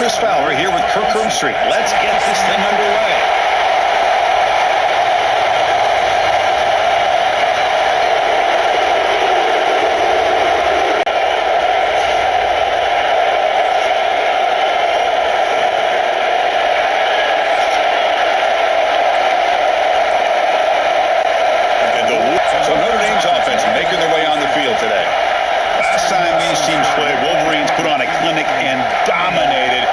Chris Fowler here with Kirk Street. Let's get this thing underway. So Notre Dame's offense making their way on the field today. Last time these teams played, Wolverines put on a clinic and dominated.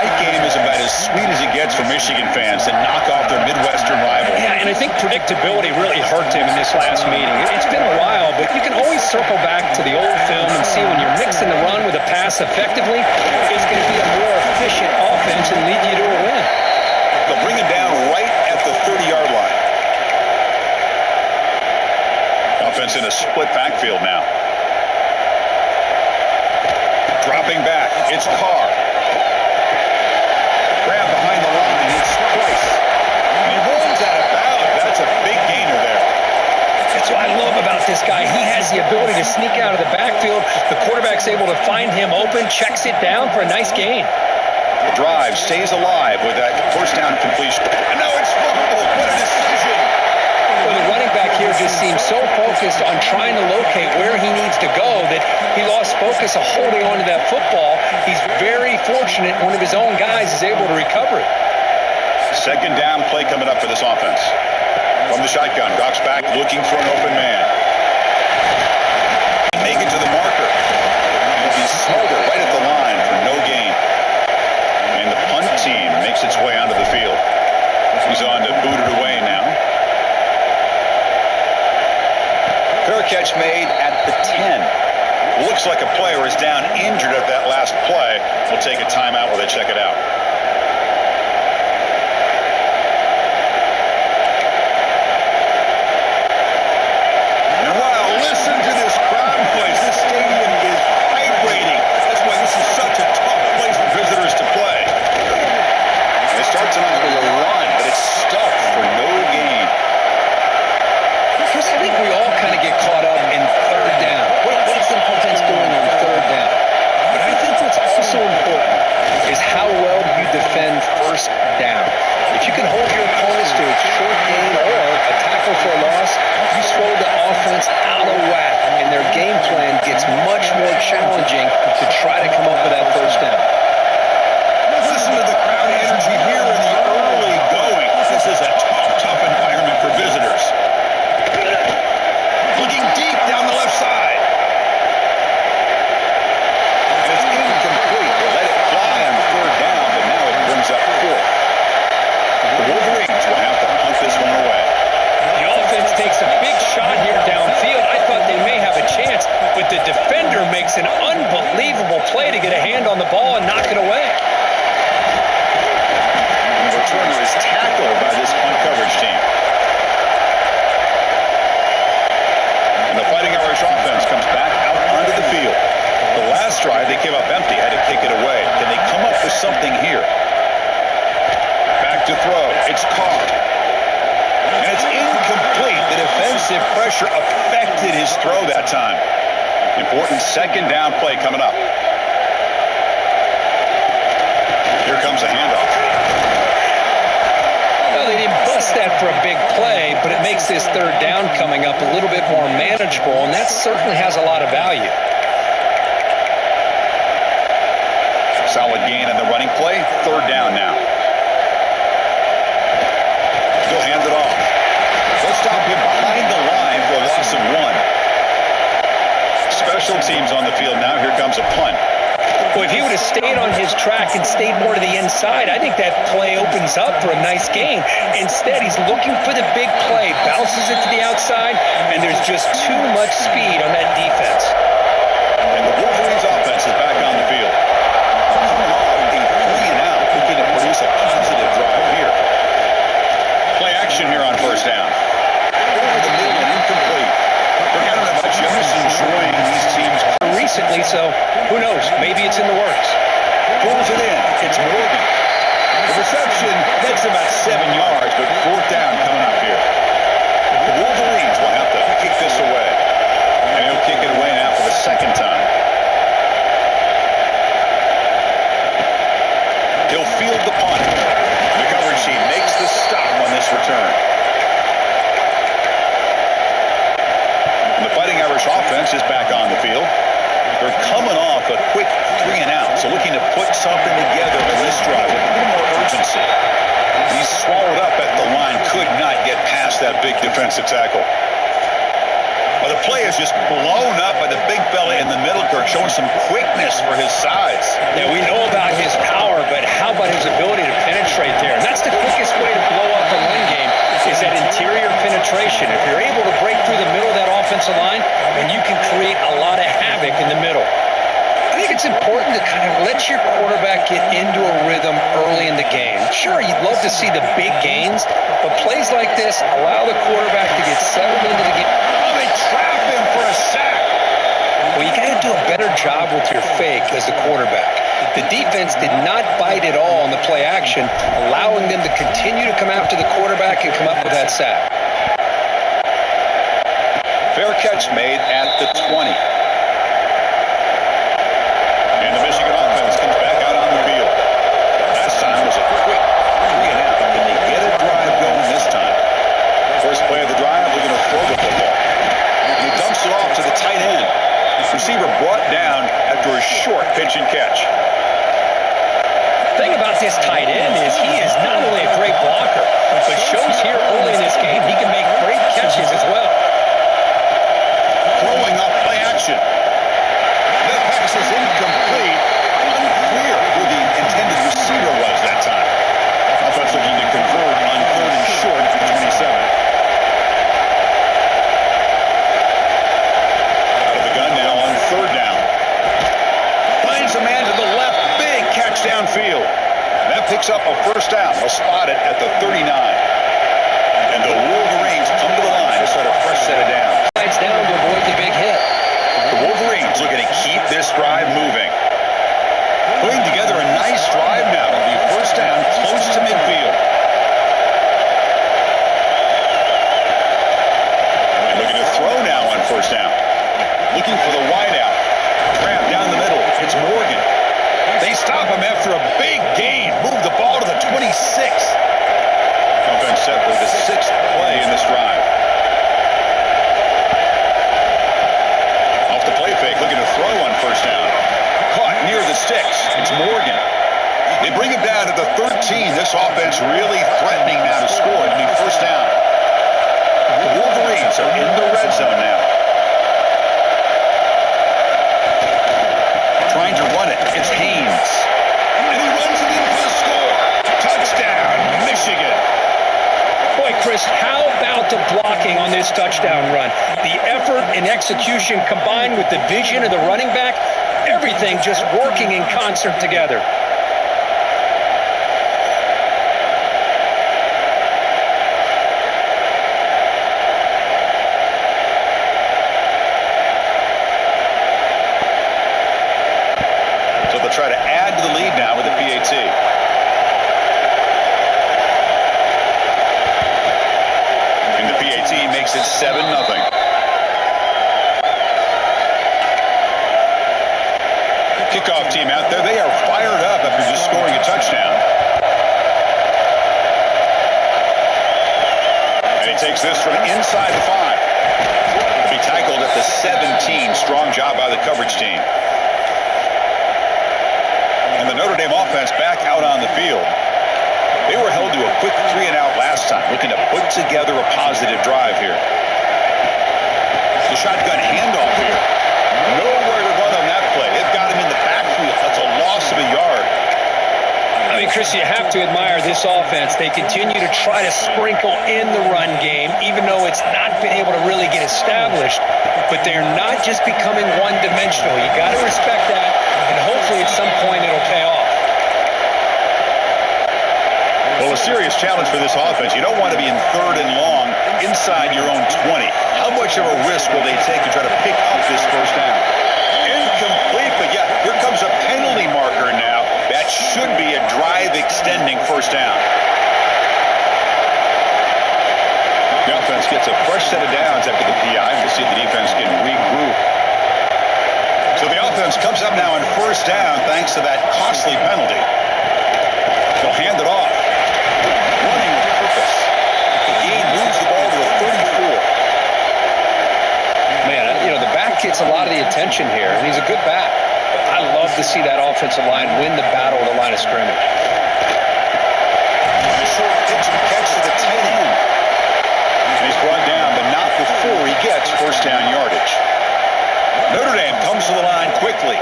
That game is about as sweet as it gets for Michigan fans to knock off their Midwestern rival. Yeah, and I think predictability really hurt him in this last meeting. It's been a while, but you can always circle back to the old film and see when you're mixing the run with a pass effectively, it's going to be a more efficient offense and lead you to a win. They'll bring it down right at the 30-yard line. Offense in a split backfield now. Dropping back, it's Carr. Grab behind the line, it's Price. And he rolls out of bounds. That's a big gainer there. That's what I love about this guy. He has the ability to sneak out of the backfield. The quarterback's able to find him open, checks it down for a nice gain. The drive stays alive with that first down completion. And now it's fumbled. What a decision. Well, the running back here just seems so focused on trying to locate where he needs to go that he lost focus of holding on to that football. He's very fortunate one of his own guys is able to recover it. Second down play coming up for this offense. From the shotgun, drops back, looking for an open man. Make it to the marker. He'll be smothered right at the line for no gain. And the punt team makes its way onto the field. He's on to boot it away now. Fair catch made at the 10. Looks like a player is down injured at that last play. We'll take a timeout while they check it out. And wow, listen to this crowd place. This stadium is vibrating. That's why this is such a tough place for visitors to play. They start tonight with a run, but it's stuffed for no gain. Chris, I think we all kind of get caught up in third down. What's the offense doing on third down? But I think what's also important is how well you defend first down. If you can hold your opponents to a short gain or a tackle for a loss, you slow the offense out of whack, and their game plan gets much more challenging to try to come up with that first down. Listen to the crowd energy here in the early going. This is a tough environment for visitors. Looking deep down the left side. And it's incomplete. Let it fly on third down, but now it brings up fourth. The Wolverines will have to punt this one away. The offense takes a big shot here downfield. I thought they may have a chance, but the defender makes an unbelievable play to get a hand on the ball and knock it away. And the returner is tackled by this punt coverage team. And the Fighting Irish offense comes back out onto the field. The last drive, they came up empty, had to kick it away. Can they come up with something here? Back to throw. It's Carr. And it's incomplete. The defensive pressure affected his throw that time. Important second down play coming up. Here comes a handoff. Well, they didn't bust that for a big play, but it makes this third down coming up a little bit more manageable, and that certainly has a lot of value. Solid gain on the running play. Third down now. He'll hand it off. They'll stop him behind the line for a loss of one. Special teams on the field now. Here comes a punt. Well, if he would have stayed on his track and stayed more to the inside, I think that play opens up for a nice gain. Instead, he's looking for the big play, bounces it to the outside, and there's just too much speed on that defense. And the Wolverines offense is back on the field. Coming off a 3-and-out, looking to produce a positive drive here. Play action here on first down. Over the middle and incomplete. Forget about Jefferson joining these teams recently, so who knows? Maybe it's in the works. Pulls it in. It's Morgan. The reception, that's about 7 yards, but fourth down coming up here. The Wolverines will have to kick this away. And he'll kick it away now for the second time. makes the tackle. Well, the play is just blown up by the big fella in the middle, Kirk, showing some quickness for his size. Yeah, we know about his power, but how about his ability to penetrate there? And that's the quickest way to blow up a run game, is that interior penetration. If you're able to break through the middle of that offensive line, then you can create a lot of havoc in the middle. I think it's important to kind of let your quarterback get into a rhythm early in the game. Sure, you'd love to see the big gains, but plays like this allow the quarterback to get settled into the game. Oh, they trap him for a sack. Well, you got to do a better job with your fake as the quarterback. The defense did not bite at all on the play action, allowing them to continue to come after the quarterback and come up with that sack. Fair catch made at the 20. And the Michigan offense comes back out on the field. Last time was a quick 3.5. Can they get a drive going this time? First play of the drive, they're going to throw the football. And he dumps it off to the tight end. Receiver brought down after a short pitch and catch. The thing about this tight end is he is not only a great blocker, but shows here early in this game he can make great catches as well. Throwing up play action. That pass is incomplete. Unclear who the intended receiver was that time. Offense looking to convert on 3rd and short from 27. Downfield. That picks up a first down. They'll spot it at the 39. And the Wolverines come to the line to start a fresh set of downs. Slides down to avoid the big hit. The Wolverines looking to keep this drive moving. Putting together a nice drive now. It'll be first down close to midfield. And looking to throw now on first down. Looking for the wideout. Grab down the middle. It's Morgan. They stop him after a big gain. Move the ball to the 26. Offense set for the 6th play in this drive. Off the play fake, looking to throw on first down. Caught near the sticks. It's Morgan. They bring him down to the 13. This offense really threatening now to score. It'll be first down. The Wolverines are in the red zone now. Trying to run it. It's Haynes. And he runs it in for the score. Touchdown, Michigan. Boy, Chris, how about the blocking on this touchdown run? The effort and execution combined with the vision of the running back, everything just working in concert together. Try to add to the lead now with the PAT. And the PAT makes it 7-0. Kickoff team out there. They are fired up after just scoring a touchdown. And he takes this from inside the 5. He'll be tackled at the 17. Strong job by the coverage team. And the Notre Dame offense back out on the field. They were held to a quick 3-and-out last time, looking to put together a positive drive here. The shotgun handoff here. Nowhere to run on that play. They've got him in the backfield. That's a loss of a yard. I mean, Chris, you have to admire this offense. They continue to try to sprinkle in the run game, even though it's not been able to really get established. But they're not just becoming one-dimensional. You got to respect that, and hopefully at some point it'll pay off. Well, a serious challenge for this offense. You don't want to be in 3rd and long inside your own 20. How much of a risk will they take to try to pick up this first down? Incomplete, but yeah, here comes a penalty marker now. That should be a drive-extending first down. The offense gets a fresh set of downs after the PI. We'll see if the defense can regroup. So the offense comes up now on first down thanks to that costly penalty. They'll hand it off. Running with purpose. The game moves the ball to the 34. Man, you know, the back gets a lot of the attention here, and he's a good back. But I love to see that offensive line win the battle at the line of scrimmage. Short pitch and catch to the tight end. And he's brought down That's first down yardage. Notre Dame comes to the line quickly.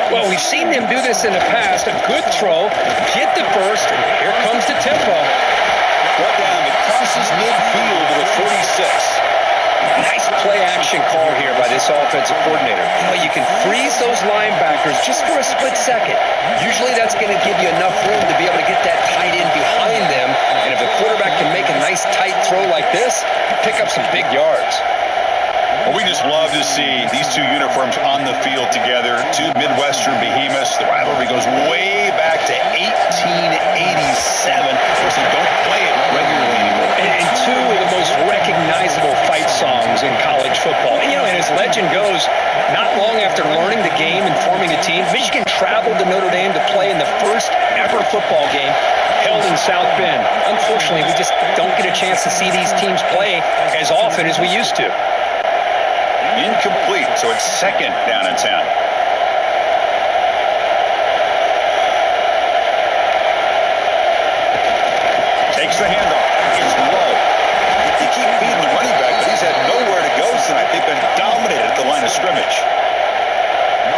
Well, we've seen them do this in the past. A good throw, get the first, and here comes the tempo. Brought down that crosses midfield to the 46. Nice play-action call here by this offensive coordinator. You can freeze those linebackers just for a split second. Usually that's going to give you enough room to be able to get that tight end behind them. And if a quarterback can make a nice tight throw like this, pick up some big yards. Well, we just love to see these two uniforms on the field together. Two Midwestern behemoths. The rivalry goes way back to 1887. Of course, they don't play it regularly anymore. And two of the most recognizable fight songs in college football. And as legend goes, not long after learning the game and forming a team, Michigan traveled to Notre Dame to play in the first ever football game held in South Bend. Unfortunately, we just don't get a chance to see these teams play as often as we used to. Incomplete, so it's second down and 10. Takes the handoff. It's low. You keep feeding the running back, but he's had nowhere to go tonight. They've been dominated at the line of scrimmage.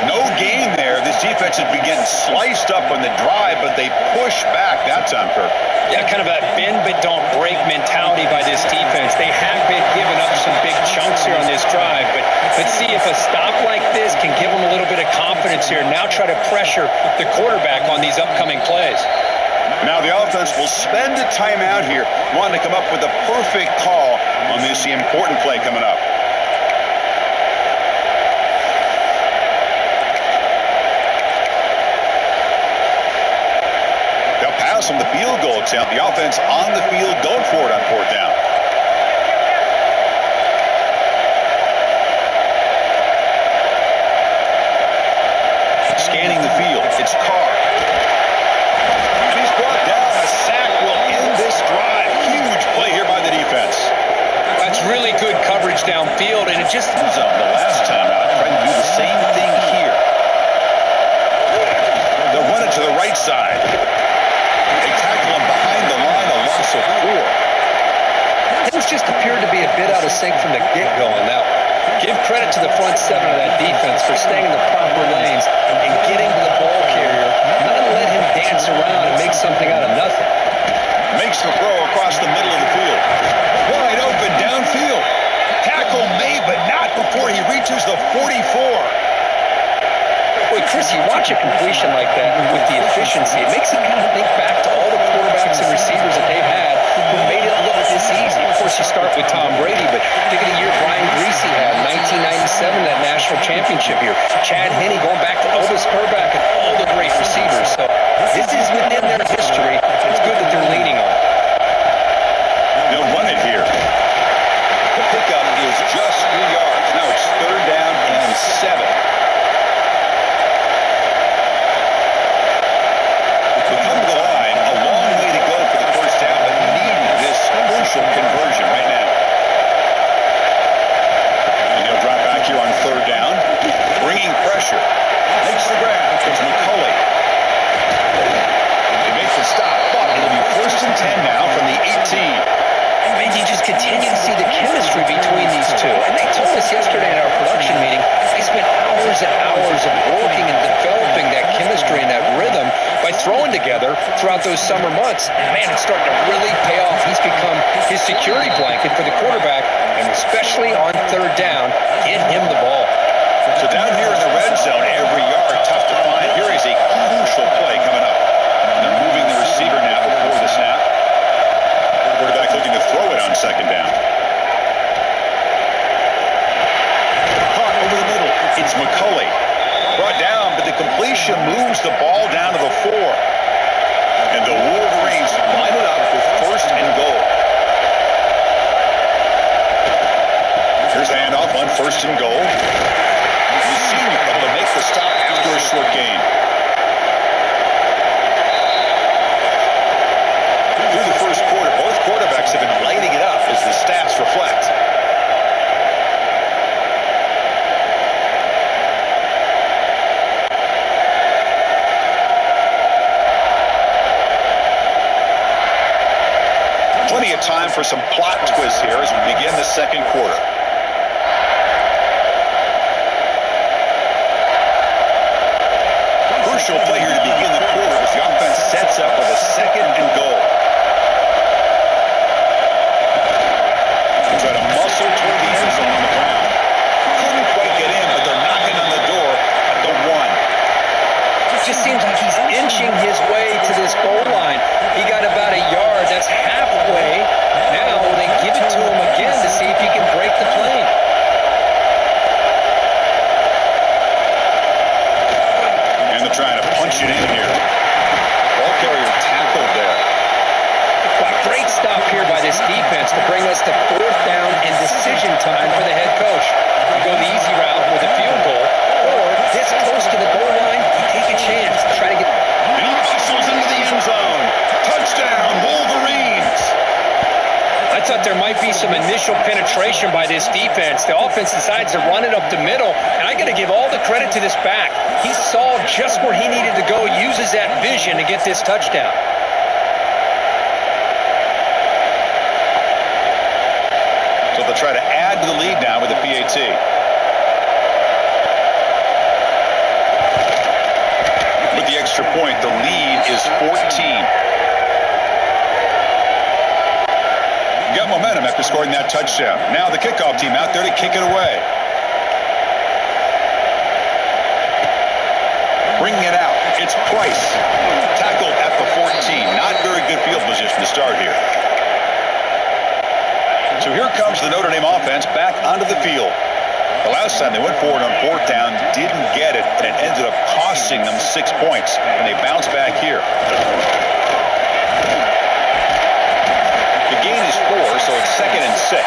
No gain there. This defense has been getting sliced up on the drive, but they push back that time, Kirk. Yeah, kind of a bend but don't break mentality by this defense. They have been giving up some big chunks here on this drive, but see if a stop like this can give them a little bit of confidence here. Now try to pressure the quarterback on these upcoming plays. Now the offense will spend a timeout here, wanting to come up with the perfect call on this important play coming up. From the field goal attempt, the offense on the field going for it on fourth down. Scanning the field, it's Carr. He's brought down. A sack will end this drive. Huge play here by the defense. That's really good coverage downfield, and it just was up the last time out. Trying to do the same thing here. They'll run it to the right side. They tackle him behind the line, a loss of 4. Things just appeared to be a bit out of sync from the get-go on that one. Give credit to the front seven of that defense for staying in the proper lanes and getting to the ball carrier, not let him dance around and make something out of nothing. Makes the throw across the middle of the field. Wide open downfield. Tackle made, but not before he reaches the 44. Boy, Chris, you watch a completion like that with the efficiency, it makes you kind of think back to all the quarterbacks and receivers that they've had who made it look this easy. Of course, you start with Tom Brady, but think of the year Brian Greasy had, 1997, that national championship year. Chad Henne going back to Elvis Burback and all the great receivers. So this is within their history. It's good that they're leaning on it. They'll run it here. The pickup is just 3 yards. Now it's third down and 7. Conversion right now. And he'll drop back here on third down. Bringing pressure. Makes the grab. It's McCulley. He makes the stop, but it'll be first and 10 now from the 18. And you just continue to see the chemistry between these two. And they told us yesterday in our production meeting, they spent hours and hours of working and developing that chemistry and that rhythm by throwing together throughout those summer months. And man, it's starting to really pay off. He's become his security blanket for the quarterback, and especially on third down, get him the ball. So down here in the red zone, every yard tough to find. Here is a crucial play coming up. They're moving the receiver now before the snap. Quarterback looking to throw it on second down. Caught over the middle. It's McCulley. Brought down, but the completion moves the ball down to the 4. And the Wolverines line it up with first and goal. Here's the handoff on first and goal. The senior able to make the stop after a short gain. Through the first quarter, both quarterbacks have been lighting it up as the stats reflect. Plenty of time for some plot twists here as we begin the second quarter. seems like he's inching his way to this goal line. He got about a yard. That's halfway. Now they give it to him again to see if he can break the plane. And they're trying to punch it in here. Ball carrier tackled there. Well, great stop here by this defense to bring us to 4th down and decision time for the head coach. You go the easy route with a field goal, or this close to the goal line, you take a chance to try to get... And he muscles into the end zone. Touchdown, Wolverines. I thought there might be some initial penetration by this defense. The offense decides to run it up the middle, and I got to give all the credit to this back. He saw just where he needed to go, uses that vision to get this touchdown. So they'll try to add to the lead now with the PAT. With the extra point, the lead is 14. Got momentum after scoring that touchdown. Now the kickoff team out there to kick it away. Bringing it out. It's Price. Tackled at the 14. Not very good field position to start here. So here comes the Notre Dame offense back onto the field. The last time they went forward on 4th down, didn't get it, and it ended up costing them 6 points. And they bounce back here. The gain is 4, so it's 2nd and 6.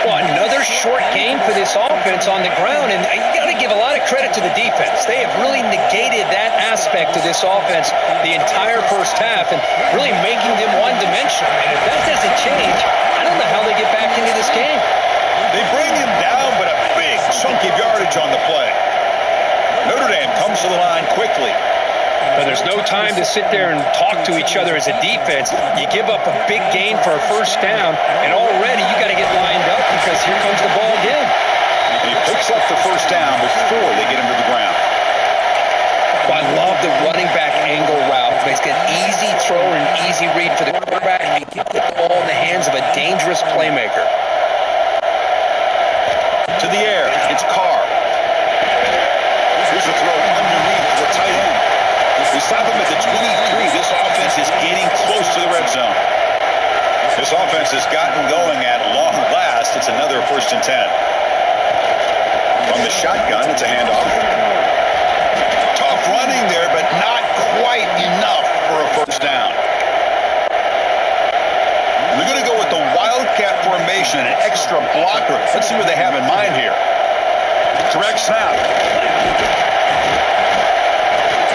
Well, another short game for this offense on the ground, and you got to give a lot of credit to the defense. They have really negated that aspect of this offense the entire first half and really making them one-dimensional. And if that doesn't change, I don't know how they get back into this game. They bring him down, but a big chunk of yardage on the play. Notre Dame comes to the line quickly. But there's no time to sit there and talk to each other as a defense. You give up a big gain for a first down, and already you got to get lined up because here comes the ball again. And he picks up the first down before they get him to the ground. Well, I love the running back angle route. Makes it an easy throw and easy read for the quarterback, and you get the ball in the hands of a dangerous playmaker. To the air, it's Carr. Here's a throw underneath the tight end. We stop him at the 23. This offense is getting close to the red zone. This offense has gotten going at long last. It's another 1st and 10. From the shotgun, it's a handoff. Tough running there, but not quite enough for a first down. And they're going to go with the Wildcat formation, an extra blocker. Let's see what they have in mind here. Direct snap.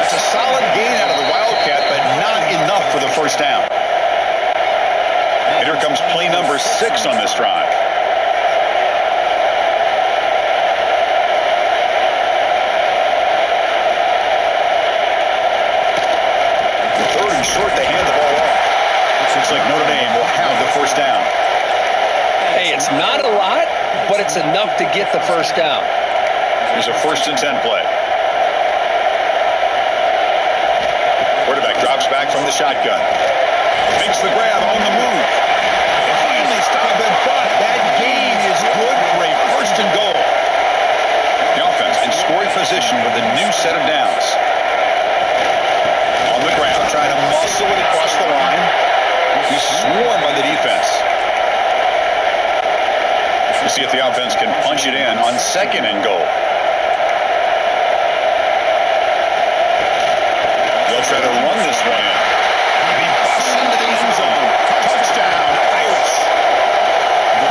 It's a solid gain out of the Wildcat, but not enough for the first down. And here comes play number 6 on this drive. The 3rd and short, they hand the ball off. Looks like Notre Dame will have the first down. Hey, it's not a lot, but it's enough to get the first down. Here's a 1st and 10 play. Quarterback drops back from the shotgun. Makes the grab on the move. And finally stop and front. That gain is good for a 1st and goal. The offense in scoring position with a new set of downs. On the ground, trying to muscle it across the line. He's swarmed by the defense. We'll see if the offense can punch it in on 2nd and goal. They'll try to run this one in. He busts into the end zone. Touchdown, Irish.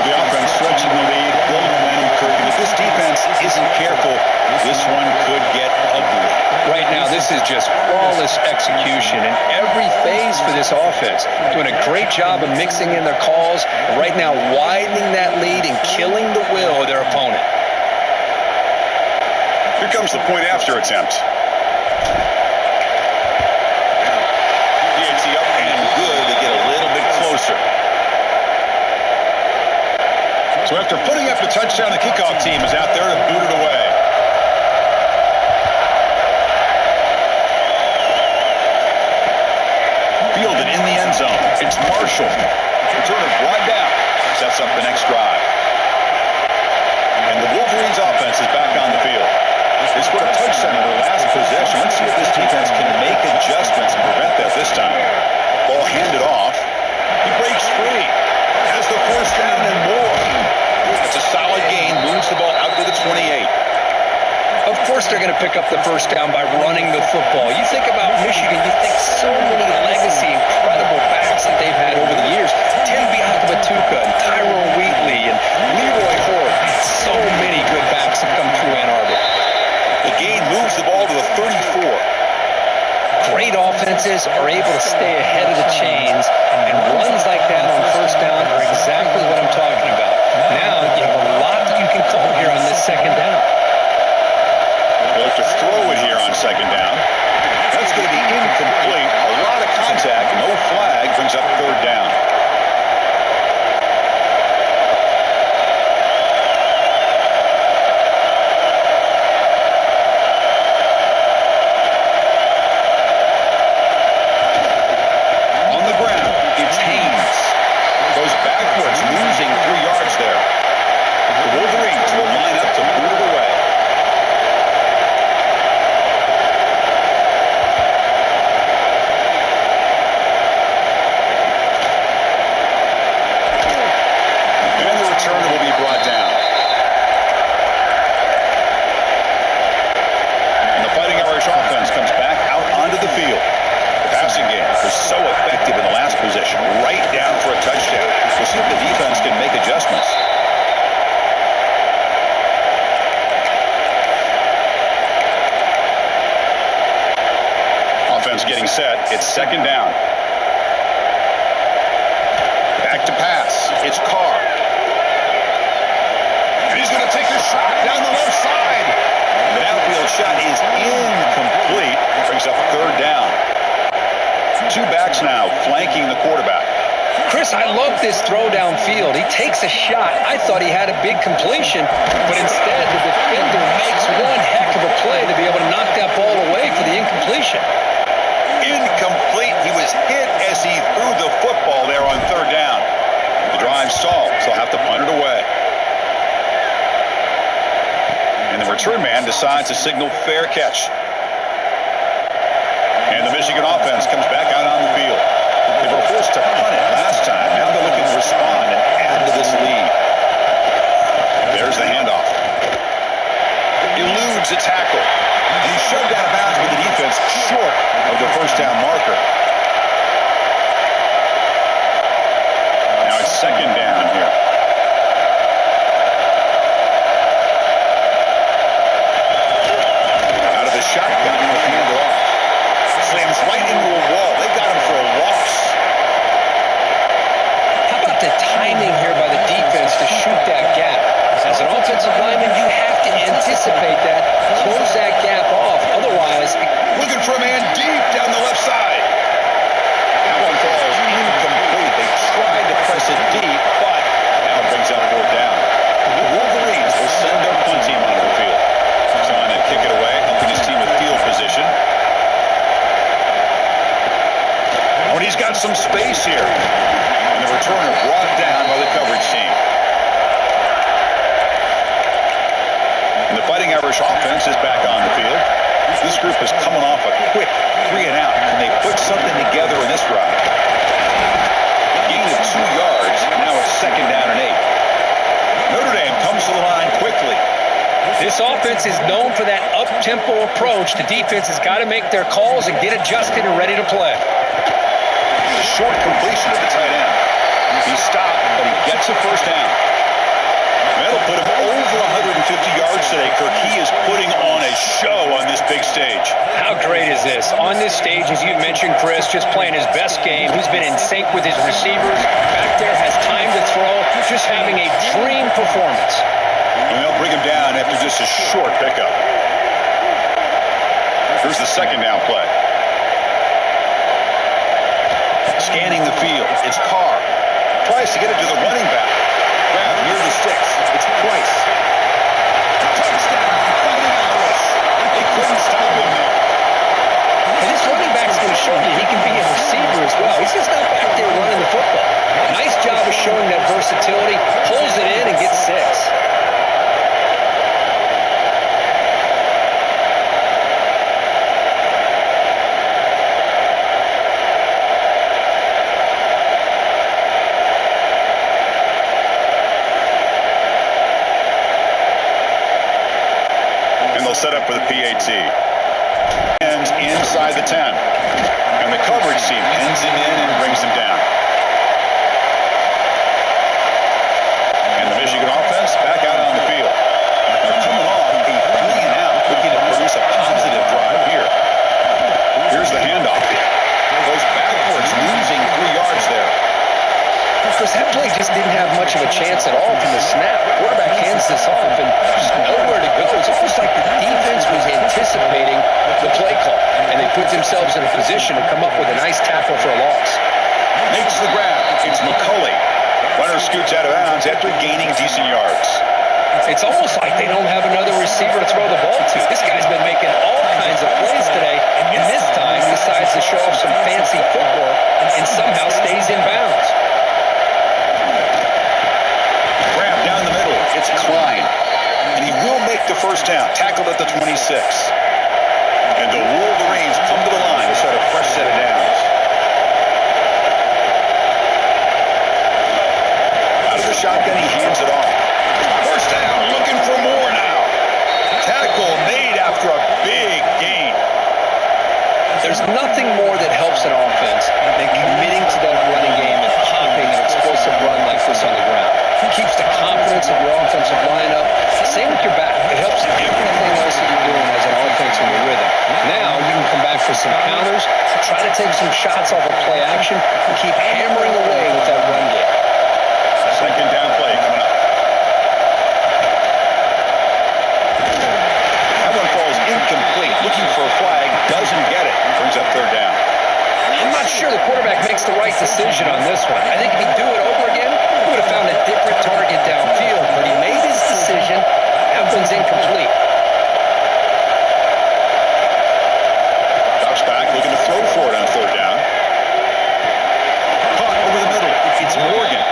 The offense stretching the lead, building momentum curve. If this defense isn't careful, this one could get ugly. Right now, this is just flawless execution in every phase for this offense. Doing a great job of mixing in their calls. Right now, widening that lead and killing the will of their opponent. Here comes the point after attempt. So after putting up the touchdown, the kickoff team is out there to boot it away. Fielded in the end zone. It's Marshall. Return it brought down. Sets up the next drive. And the Wolverines offense is back on the field. They scored a touchdown in their last possession. Let's see if this defense can make adjustments and prevent that this time. Ball handed off. He breaks free. Has the first down and more. It's a solid gain. Moves the ball out to the 28. Of course they're going to pick up the first down by running the football. You think about Michigan, you think so many legacy, incredible backs that they've had over the years. Tim Biakabatuka and Tyrone Wheatley and Leroy Horde. So many good backs have come through Ann Arbor. The gain moves the ball to the 34. Great offenses are able to stay ahead of the chains, and runs like that on first down are exactly what I'm talking about. Now you have a lot that you can call here on this second down. They look to throw it here on second down. That's going to be incomplete. A lot of contact. No flag. Brings up third down. On the ground, it's Haynes. Goes backwards, losing 3 yards there. The Wolverines will line up to boot it away. So effective in the last possession, right down for a touchdown. We'll see if the defense can make adjustments. Offense getting set. It's second down. Back to pass. It's Carr. And he's going to take a shot down the left side. The downfield shot is incomplete. Brings up third down. 2 backs now flanking the quarterback. Chris, I love this throw downfield. He takes a shot. I thought he had a big completion, but instead the defender makes one heck of a play to be able to knock that ball away for the incompletion. Incomplete. He was hit as he threw the football there on third down. The drive stalls. They'll have to punt it away. And the return man decides to signal fair catch. And the Michigan offense comes back out on the field. They were forced to punt it last time. Now they're looking to respond and add to this lead. There's the handoff. Eludes a tackle. And he's shoved out of bounds with the defense short of the first down marker. Now it's second down here. Out of the shotgun with the hand off. Slams right into a wall. They got him for a loss. How about the timing here by the defense to shoot that gap? As an offensive lineman, you have to anticipate that, close that gap off. Otherwise, looking for a man deep down the left side. That one falls incomplete. They tried to press it deep, but now it brings up fourth down. The Wolverines will send their punt team onto the field. Trying to kick it away, helping his team with field position. But he's got some space here. And the returner brought down by the coverage team. And the Fighting Irish offense is back on the field. This group is coming off a quick 3 and out. Can they put something together in this drive? Gain of 2 yards. Now it's second down and 8. Notre Dame comes to the line quickly. this offense is known for that up-tempo approach. The defense has got to make their calls and get adjusted and ready to play. Short completion to the tight end. He stopped, but he gets a first down. That'll put him over 150 yards today, Kirk. He is putting on a show on this big stage. How great is this? On this stage, as you mentioned, Chris, just playing his best game. He's been in sync with his receivers. Back there, has time to throw. Just having a dream performance. And they'll bring him down after just a short pickup. Here's the second down play. Scanning the field. It's Carr. Tries to get it to the running back. Grab near the sticks. It's Price. Touchdown. They couldn't stop him there. And this running back's going to show you he can be a receiver as well. He's just not back there running the football. Nice job of showing that versatility. Pulls it in and gets 6. set up for the PAT. And inside the 10. And the coverage team pins him in and brings him down. And the Michigan offense back out on the field. They're coming off a 3-and-out, looking to produce a positive drive here. Here's the handoff. Goes backwards, losing 3 yards there. Because that play just didn't have much of a chance at all from the snap. The quarterback hands this off and just nowhere to go. It's almost like the defense was anticipating the play call, and they put themselves in a position to come up with a nice tackle for a loss. Makes the grab. It's McCulley. Runner scoots out of bounds after gaining decent yards. It's almost like they don't have another receiver to throw the ball to. This guy's been making all kinds of plays today, and this time decides to show off some fancy footwork and somehow stays in bounds. Grab down the middle. It's Klein. And he will make the first down. Tackled at the 26. And the Wolverines come to the line to start a fresh set of downs. Out of the shotgun, he hands it off. First down, looking for more now. Tackle made after a big gain. There's nothing more that helps an offense than committing to that running game and popping an explosive run like this on the ground. It keeps the confidence of your offensive lineup. Same with your back. It helps everything else that you're doing as an offense in your rhythm. Now you can come back for some counters, try to take some shots off of play action, and keep hammering away with that run game. Second down play coming up. That one falls incomplete. Looking for a flag, doesn't get it. Brings up third down. I'm not sure the quarterback makes the right decision on this one. I think if he'd do it over again, he would have found a different target downfield, but he made his decision. That one's incomplete. Drops back, looking to throw for it on third down. Caught over the middle. It's Morgan.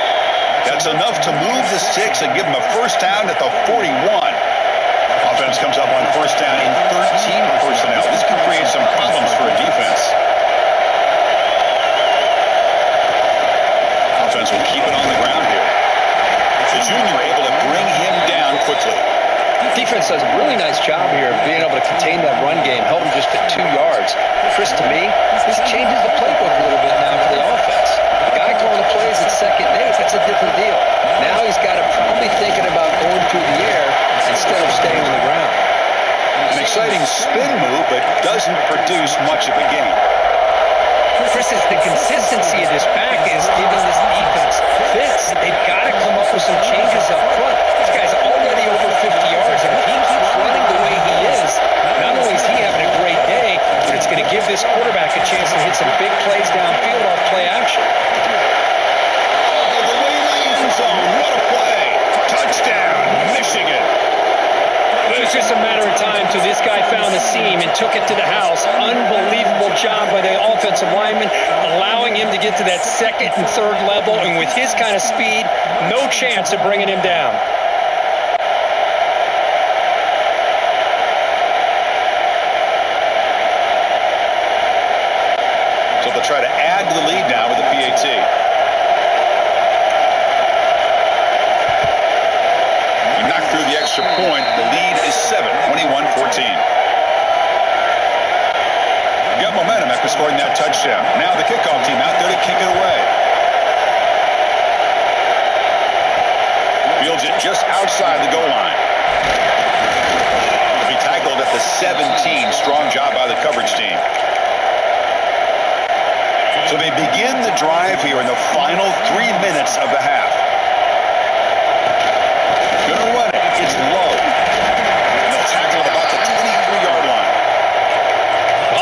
That's enough to move the sticks and give him a first down at the 41. Offense comes up on first down in 13 personnel. This could create some problems for a defense. Offense will keep it on the ground here. The junior able to bring him down quickly. Defense does a really nice job here of being able to contain that run game, held him just to 2 yards. Chris, to me, this changes the playbook a little bit now for the offense. The guy calling the plays at second and 8, that's a different deal. Now he's got to probably thinking about going through the air instead of staying on the ground. An exciting spin move, but doesn't produce much of a gain. Chris, it's the consistency of this back is giving this defense fits. They've got to come up with some changes up front. This guy's already over 50 yards, and if he keeps running the way he is, not only is he having a great day, but it's going to give this quarterback a chance to hit some big plays downfield off play action. Oh, the way to the end zone. What a play. Touchdown, Michigan. It was just a matter of time till this guy found the seam and took it to the house. Unbelievable job by the offensive lineman, allowing him to get to that second and third level, and with his kind of speed, no chance of bringing him down. So they'll try to add to the lead now with the PAT. He knocked through the extra point. The lead is 7, 21-14. Got momentum after scoring that touchdown. Now the kickoff team out there to kick it away. Fields it just outside the goal line. He'll be tackled at the 17. Strong job by the coverage team. So they begin the drive here in the final 3 minutes of the half. Gonna run it. It's low. And they'll tackle at about the 23-yard line.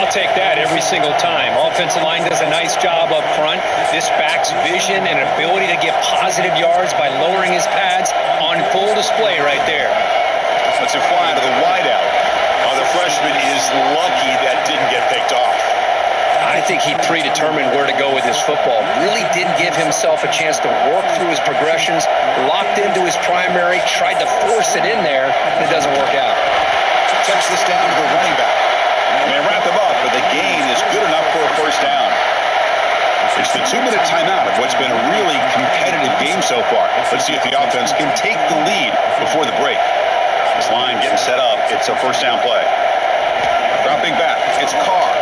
I'll take that every single time. Offensive line does a nice job up front. This back's vision and ability to get positive yards by lowering his pads on full display right there. Let's fly to the wideout. The freshman is lucky that didn't get picked off. I think he predetermined where to go with his football. Really didn't give himself a chance to work through his progressions, locked into his primary, tried to force it in there, and it doesn't work out. Touch this down to the running back. And they wrap him up, but the gain is good enough for a first down. It's the 2-minute timeout of what's been a really competitive game so far. Let's see if the offense can take the lead before the break. This line getting set up. It's a first down play. Dropping back, it's Carr.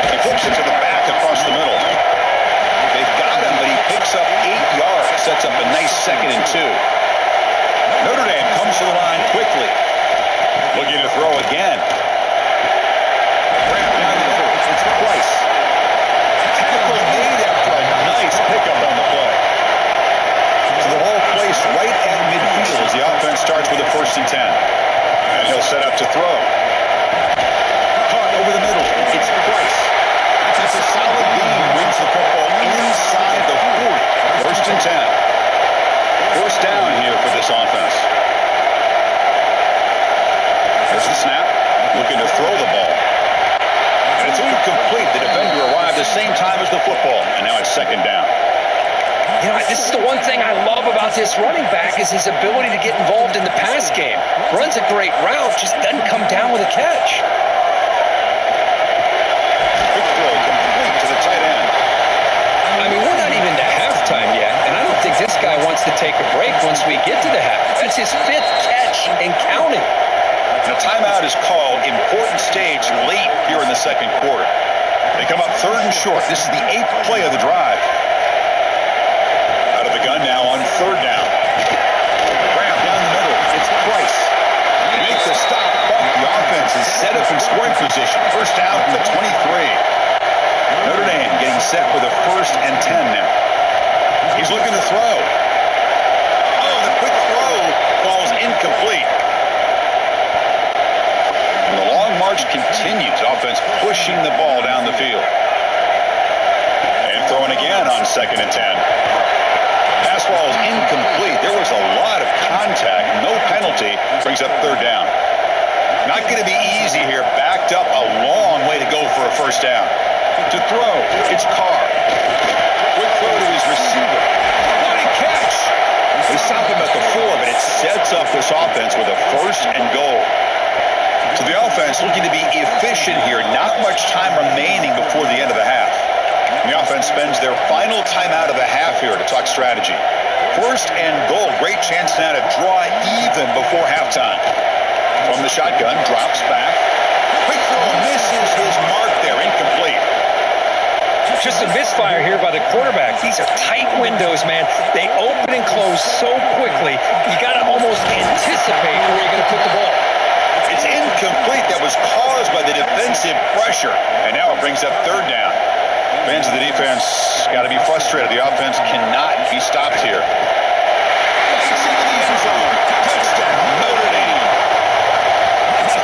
He flips it to the back across the middle. They've got him, but he picks up 8 yards. Sets up a nice 2nd and 2. Notre Dame comes to the line quickly. Looking to throw again. Graham down the middle. It's Price. Tackle made after a nice pickup on the play. So the ball placed right at midfield as the offense starts with a 1st and 10. And he'll set up to throw. Caught over the middle. It's Price. That's a solid gain. Wins the football inside the 40. 1st and 10. 1st down here for this offense. There's the snap. Looking to throw the ball. And it's incomplete. The defender arrived the same time as the football. And now it's 2nd down. You know, this is the one thing I love about this running back is his ability to get involved in the pass game. Runs a great route, just doesn't come down with a catch. Quick throw complete to the tight end. I mean, we're not even to halftime yet, and I don't think this guy wants to take a break once we get to the half. That's his 5th catch and counting. And a timeout is called. Important stage late here in the 2nd quarter. They come up 3rd and short. This is the 8th play of the drive. Out of the gun now on 3rd down. Graham down the middle. It's Price. He makes the stop, but the offense is set up in scoring position. 1st down from the 23. Notre Dame getting set with a 1st and 10 now. He's looking to throw. Oh, the quick throw falls incomplete. And the long march continues. Offense pushing the ball down the field. And throwing again on 2nd and 10. Pass ball is incomplete. There was a lot of contact. No penalty. Brings up 3rd down. Not going to be easy here. Backed up a long way to go for a 1st down. To throw, it's Carr. Quick throw to his receiver. What a catch! They stop him at the 4, but it sets up this offense with a 1st and goal. So the offense looking to be efficient here. Not much time remaining before the end of the half. The offense spends their final timeout of the half here to talk strategy. 1st and goal. Great chance now to draw even before halftime. From the shotgun, drops back. Quick throw misses his mark there. Incomplete. Just a misfire here by the quarterback. These are tight windows, man. They open and close so quickly. You got to almost anticipate where you're going to put the ball. It's incomplete. That was caused by the defensive pressure. And now it brings up 3rd down. Fans of the defense got to be frustrated. The offense cannot be stopped here. Touchdown, Notre Dame.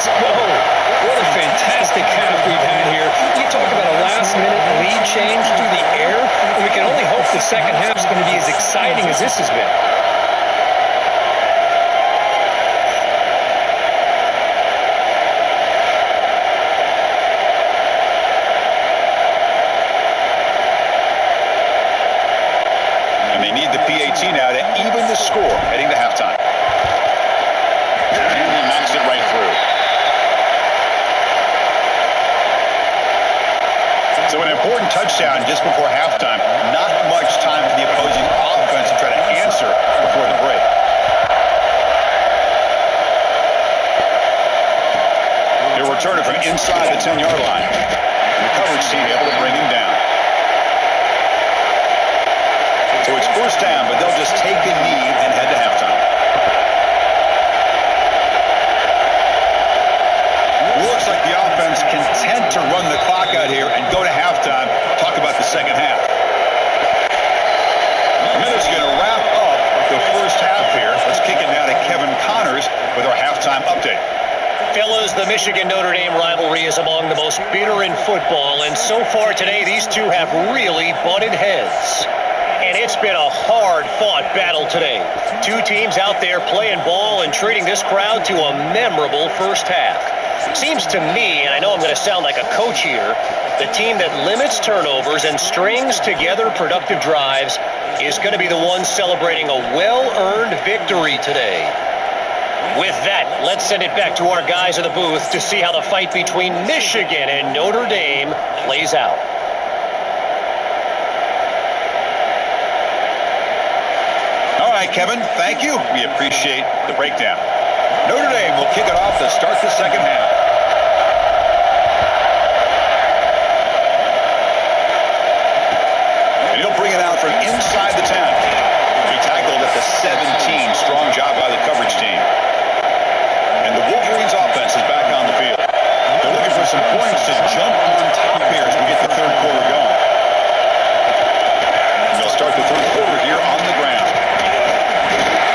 Whoa, what a fantastic half we've had here. You talk about a last-minute lead change through the air, and we can only hope the 2nd half is going to be as exciting as this has been. Now to even the score heading to halftime. And he knocks it right through. So an important touchdown just before halftime. Not much time for the opposing offense to try to answer before the break. He'll return it from inside the 10-yard line. And the coverage team able to bring him down. So it's 1st down, but they'll just take a knee and head to halftime. Looks like the offense content to run the clock out here and go to halftime. Talk about the 2nd half. The Minute's going to wrap up the 1st half here. Let's kick it now to Kevin Connors with our halftime update. Fellas, the Michigan-Notre Dame rivalry is among the most bitter in football, and so far today, these two have really butted heads. And it's been a hard-fought battle today. Two teams out there playing ball and treating this crowd to a memorable 1st half. Seems to me, and I know I'm going to sound like a coach here, the team that limits turnovers and strings together productive drives is going to be the one celebrating a well-earned victory today. With that, let's send it back to our guys in the booth to see how the fight between Michigan and Notre Dame plays out. All right, Kevin, thank you. We appreciate the breakdown. Notre Dame will kick it off to start the second half. And he'll bring it out from inside the 10. He tackled at the 17. Strong job by the coverage team. And the Wolverines offense is back on the field. They're looking for some points to jump on top here as we get the third quarter going. And they'll start the third quarter here on the ground.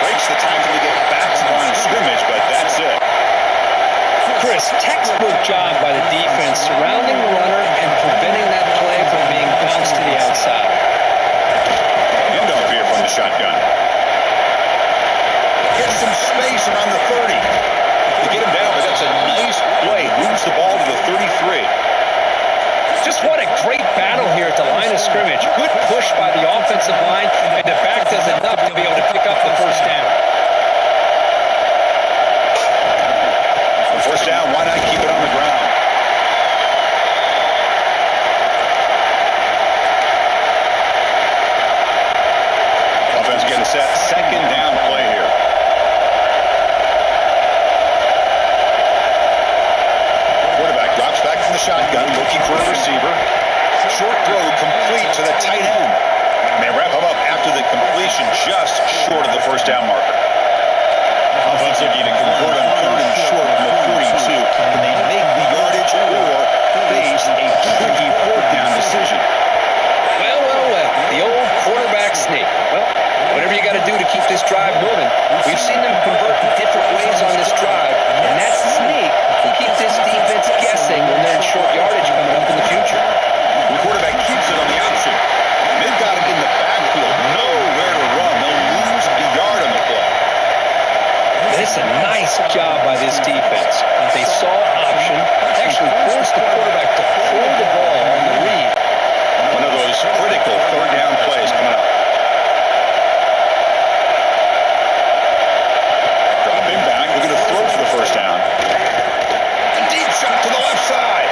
Breaks the tackle to get back to the line of scrimmage, but that's it. Chris, textbook job by the defense surrounding the runner and preventing that play from being bounced to the outside. Handoff here from the shotgun. Gets some space around the 30. To get him down, but that's a nice play. Moves the ball to the 33. Just what a great battle here at the line of scrimmage. Good push by the offensive line, and the back does enough to be able to pick up the first down. First down, why not keep it on the ground? Offense getting set. Second down play here. Quarterback drops back from the shotgun, looking for a receiver. Short throw complete to the tight end. And they wrap him up after the completion, just short of the first down marker. Offense looking to convert on third and short from the 42. Can they make the yardage or face a tricky fourth down decision? Well. The old quarterback sneak. Well, whatever you got to do to keep this drive moving. We've seen them convert in different ways on this drive, and that sneak will keep this defense guessing when they're in short yardage coming up in the future. The quarterback keeps it on the option. They've got it in the backfield. Nowhere to run. They'll lose a yard on the play. It's a nice job by this defense. They saw option, actually forced the quarterback to pull the ball on the read. One of those critical third down plays coming up. Dropping back, we're going to throw for the first down. A deep shot to the left side.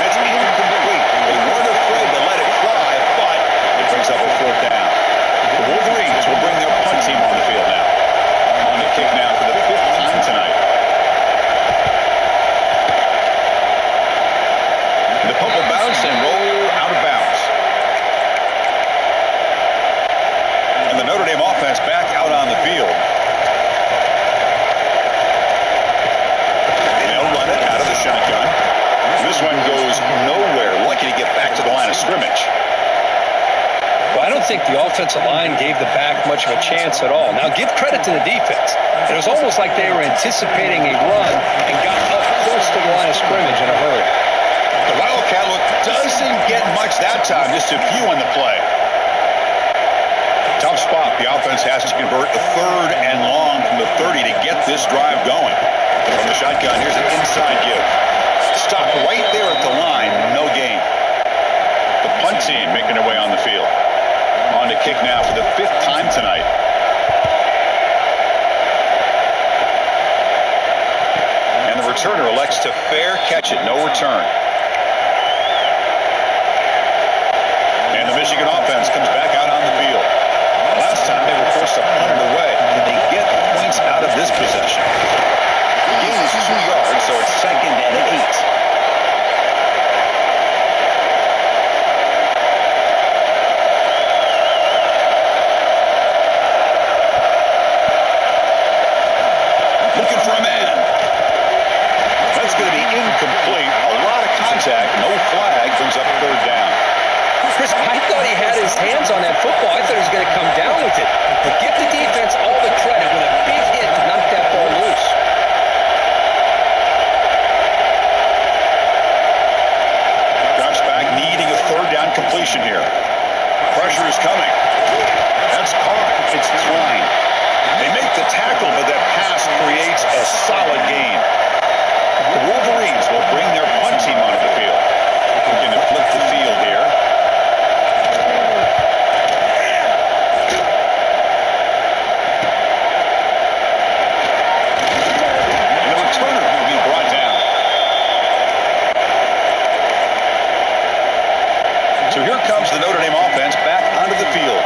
That's incomplete. They weren't afraid to let it fly, but it brings up a fourth down. The Wolverines will bring their punt team on the field now. On the kick now for the fifth time tonight. And the pump will bounce and roll out of bounds. And the Notre Dame offense back out on the field. They'll run it out of the shotgun. This one goes nowhere. Lucky to get back to the line of scrimmage. Well, I don't think the offensive line gave the back much of a chance at all. Now, give credit to the defense. It was almost like they were anticipating a run and got up close to the line of scrimmage in a hurry. The Wildcat look doesn't get much that time. Just a few on the play. Tough spot. The offense has to convert the third and long from the 30 to get this drive going. From the shotgun, here's an inside give. Stop right there at the line. No gain. The punt team making their way on the field. On to kick now for the fifth time tonight. And the returner elects to fair catch it. No return. And the Michigan offense comes back out on the field. Last time they were forced to punt it away. Can they get points out of this possession? The gain is 2 yards, so it's second and 8. Looking for a man. That's going to be incomplete. A lot of contact. No flag. Brings up third down. Chris, I thought he had his hands on that football. I thought he was going to come down with it. But give the defense all the credit with a big hit to knock that ball loose. Drops back, needing a third down completion here. Pressure is coming. That's caught. It's Twine. They make the tackle, but that pass creates a solid gain. The Wolverines will bring their punt team onto the field. Looking to flip the field here. And the returner will be brought down. So here comes the Notre Dame offense back onto the field.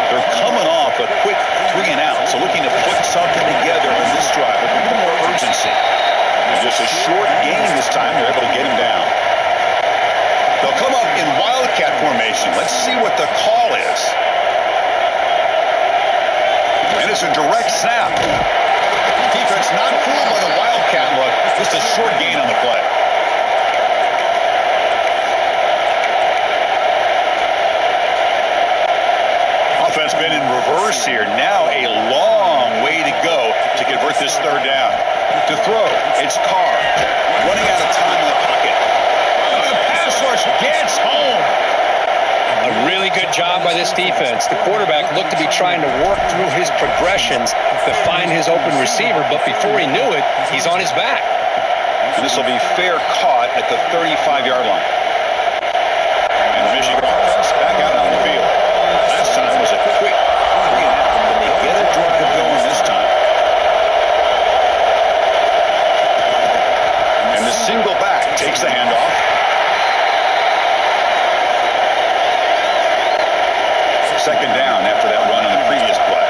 They're coming off a quick 3 3 and out. So looking to put something together on this drive with a little more urgency. And just a short gain this time. They're able to get him down. They'll come up in wildcat formation. Let's see what the call is. And it's a direct snap. Defense not fooled by the wildcat look. Just a short gain on the play. Offense been in reverse here. Now a long way to go to convert this third down. To throw, it's Carr. Running out of time in the pocket. The pass rush gets home. A really good job by this defense. The quarterback looked to be trying to work through his progressions to find his open receiver, but before he knew it, he's on his back. And this will be fair caught at the 35-yard line. And the Michigan offense back out on the field. Last time was a quick 3 and out. Can they get a drive going this time? And the single back takes the handoff. Second down after that run on the previous play.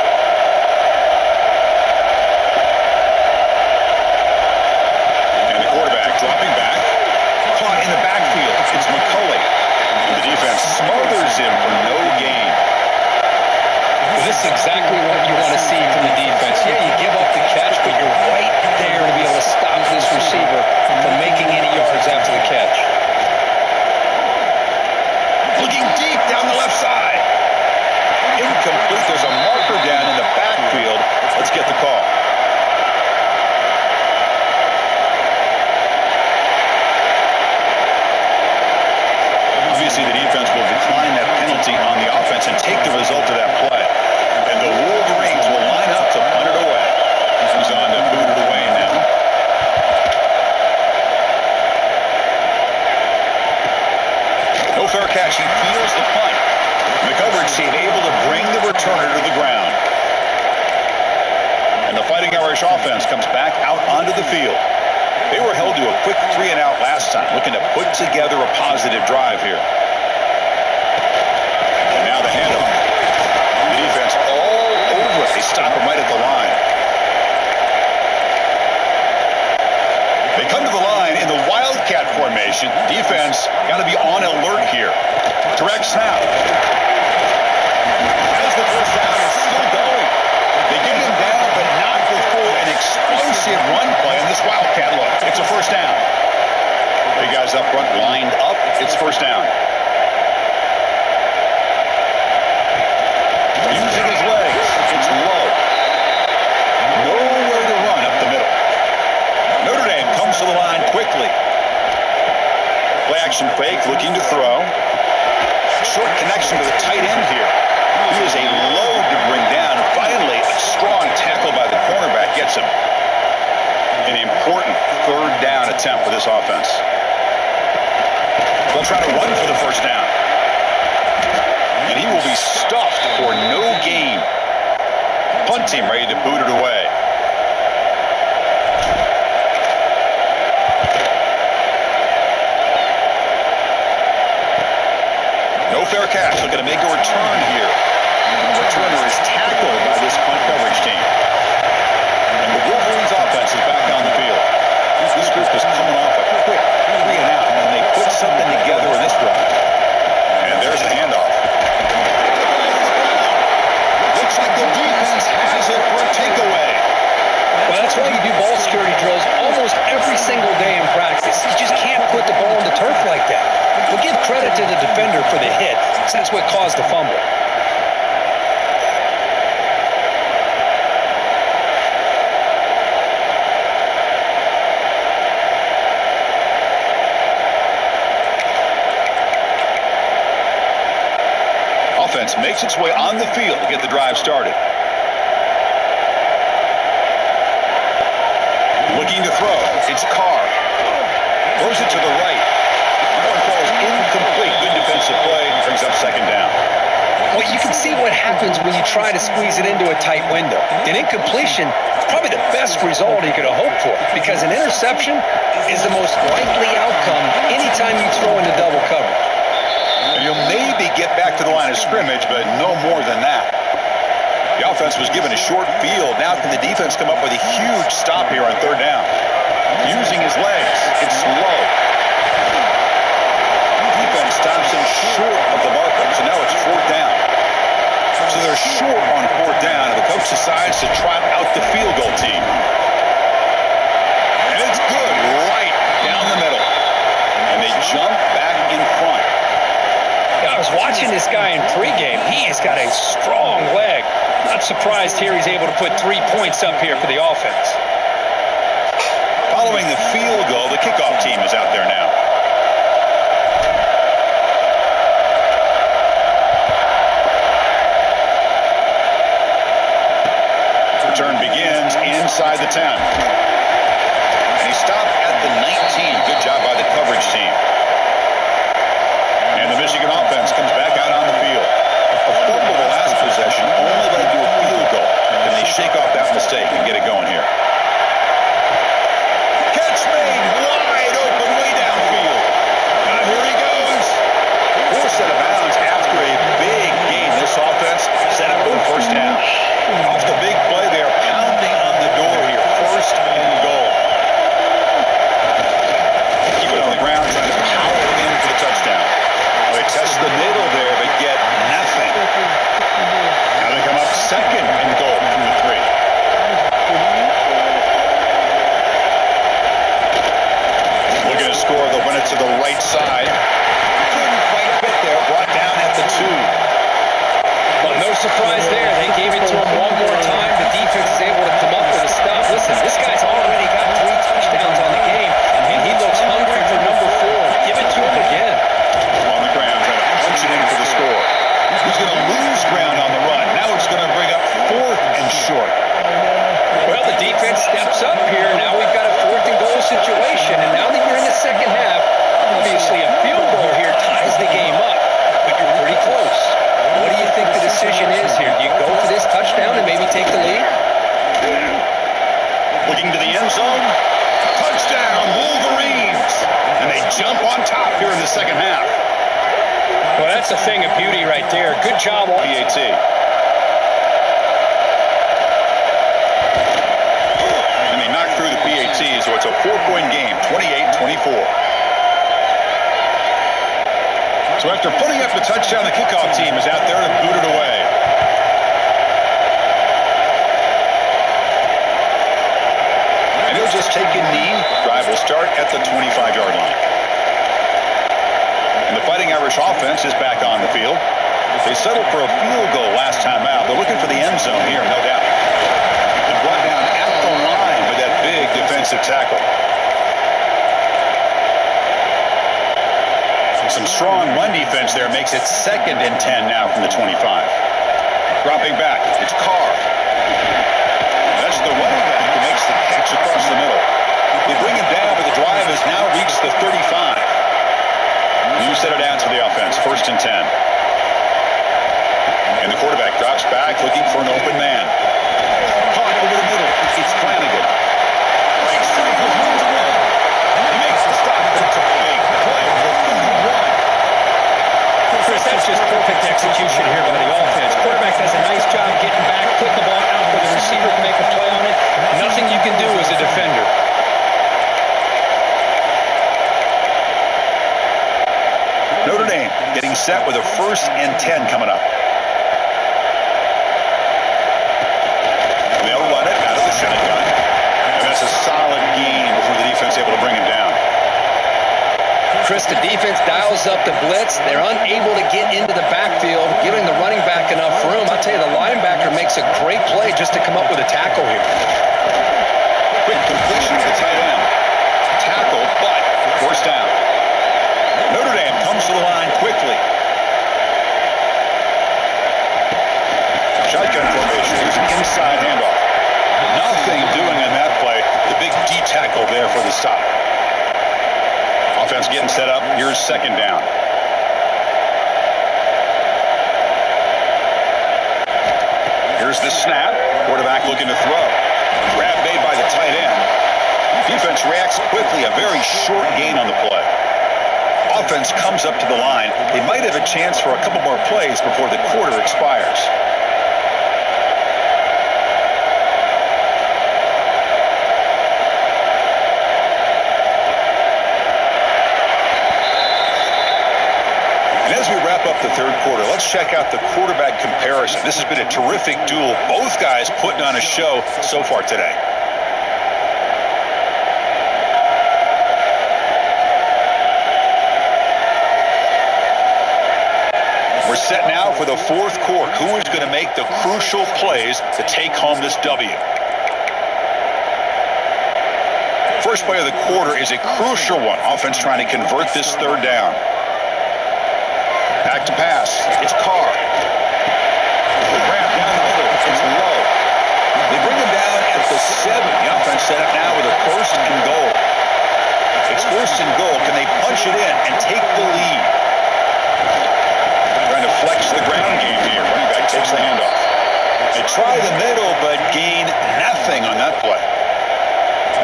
And the quarterback dropping back. Caught in the backfield. It's McCulley. And the defense smothers him for no gain. This is exactly what you want to see from the defense. Yeah, you give up the catch, but you're right there to be able to stop this receiver from making any yards after the catch. Looking deep down the left side. Incomplete. There's a marker down in the backfield. Let's get the call. Obviously, the defense will decline that penalty on the offense and take the result of that play. And the Wolverines will line up to punt it away. He's on to boot it away now. No fair catch. He feels the punt. The coverage team able to bring the returner to the ground. And the Fighting Irish offense comes back out onto the field. They were held to a quick 3 and out last time, looking to put together a positive drive here. And now the handoff. The defense all over it. They stop him right at the line. They come to the line in the wildcat formation. Defense got to be on alert here. Direct snap. As the first down is still going. They get him down, but not before an explosive run play on this wildcat look. It's a first down. Big guys up front lined up. It's first down. Using his legs. It's low. Nowhere to run up the middle. Notre Dame comes to the line quickly. Play action fake, looking to throw. Short connection to the tight end here. He is a load to bring down. Finally, a strong tackle by the cornerback gets him. An important third down attempt for this offense. They'll try to run for the first down. And he will be stuffed for no gain. Punt team ready to boot it away. No fair catch. Looking to make a return here. And the returner is tackled by this punt coverage team. And the Wolverines offense is back on the field. This group is coming off a quick 3 and out, and they put something together in this drive. And there's the handoff. Looks like the defense has it for a takeaway. Well, that's why you do ball security drills almost every single day in practice. You just can't put the ball on the turf like that. We'll give credit to the defender for the hit, since that's what caused the fumble. Offense makes its way on the field to get the drive started. Looking to throw. It's Carr. Throws it to the right. That one falls incomplete. Good defensive play. Brings up second down. Well, you can see what happens when you try to squeeze it into a tight window. An incompletion is probably the best result you could have hoped for, because an interception is the most likely outcome anytime you throw into double coverage. And you'll maybe get back to the line of scrimmage, but no more than that. The offense offense was given a short field. Now can the defense come up with a huge stop here on third down? Using his legs. It's slow. Defense stops him short of the marker. So now it's fourth down. So they're short on fourth down, and the coach decides to trot out the field goal team. And it's good right down the middle. And they jump back in front. I was watching this guy in pregame. He has got a strong leg. Not surprised here he's able to put 3 points up here for the offense. Following the field goal, the kickoff team is out there now. Return begins inside the 10. And he stopped at the 19. Good job by the coverage team. And the Michigan offense comes back out on the field. A fumble the last possession only led to a field goal. And they shake off that mistake and get it going here. Catch made wide open way downfield. And here he goes. Forced out of bounds after a big gain. This offense set up for the first down. Off the big play, they are pounding on the door here. First and goal. Keep it on the ground, trying to power it in for the touchdown. They test the middle there, but get nothing. Now they come up second and goal from the 3. Looking to score, they'll win it to the right side. Couldn't quite get there, brought down at the 2. Well, no surprise there. They gave it to him one more time. The defense is able to come up with a stop. Listen, this guy's already got 3 touchdowns on the game, and he looks hungry for number 4. Give it to him again. On the ground, trying to punch it in for the score. He's going to lose ground on the run. Now it's going to bring up 4th and short. Well, the defense steps up here. Now we've got a 4th and goal situation, and now that you're in the second half, obviously a field goal here ties the game up, but you're pretty close. What do you think the decision is here? Do you go for this touchdown and maybe take the lead? Looking to the end zone. Touchdown, Wolverines! And they jump on top here in the second half. Well, that's a thing of beauty right there. Good job. PAT. And they knock through the PAT, so it's a 4-point game, 28-24. So after putting up the touchdown, the kickoff team is out there to boot it away. And he'll just take a knee. Drive will start at the 25-yard line. And the Fighting Irish offense is back on the field. They settled for a field goal last time out. They're looking for the end zone here, no doubt. And brought down at the line with that big defensive tackle. Some strong run defense there makes it 2nd and 10 now from the 25. Dropping back, it's Carr. That's the running back who makes the catch across the middle. They bring him down, but the drive has now reached the 35. New set of downs for the offense, 1st and 10. And the quarterback drops back, looking for an open man. Caught over the middle, it's Flanagan. Breaks through, he makes the stop, but it's a big play. Chris, that's just perfect execution here by the offense. Quarterback does a nice job getting back, put the ball out where the receiver can make a play on it. Nothing you can do as a defender. Notre Dame getting set with a 1st and 10 coming up. They'll run it out of the shotgun. And that's a solid gain before the defense able to bring him down. Chris, the defense dials up the blitz. They're unable to get into the backfield, giving the running back enough room. I'll tell you, the linebacker makes a great play just to come up with a tackle here. Quick completion to the tight end. Tackle, but forced down. Notre Dame comes to the line quickly. Shotgun formation. Here's an inside handoff. Nothing doing on that play. The big D tackle there for the stop. Offense getting set up. Here's 2nd down. Here's the snap. Quarterback looking to throw. Grab made by the tight end. Defense reacts quickly. A very short gain on the play. Offense comes up to the line. They might have a chance for a couple more plays before the quarter expires. wrap up the third quarter, let's check out the quarterback comparison. This has been a terrific duel. Both guys putting on a show so far today. We're set now for the fourth quarter. Who is going to make the crucial plays to take home this W? First play of the quarter is a crucial one. Offense trying to convert this third down. Back to pass. It's Carr. Grab down the middle. It's low. They bring him down at the 7. The offense set up now with a first and goal. It's first and goal. Can they punch it in and take the lead? Trying to flex the ground game here. Running back takes the handoff. They try the middle, but gain nothing on that play.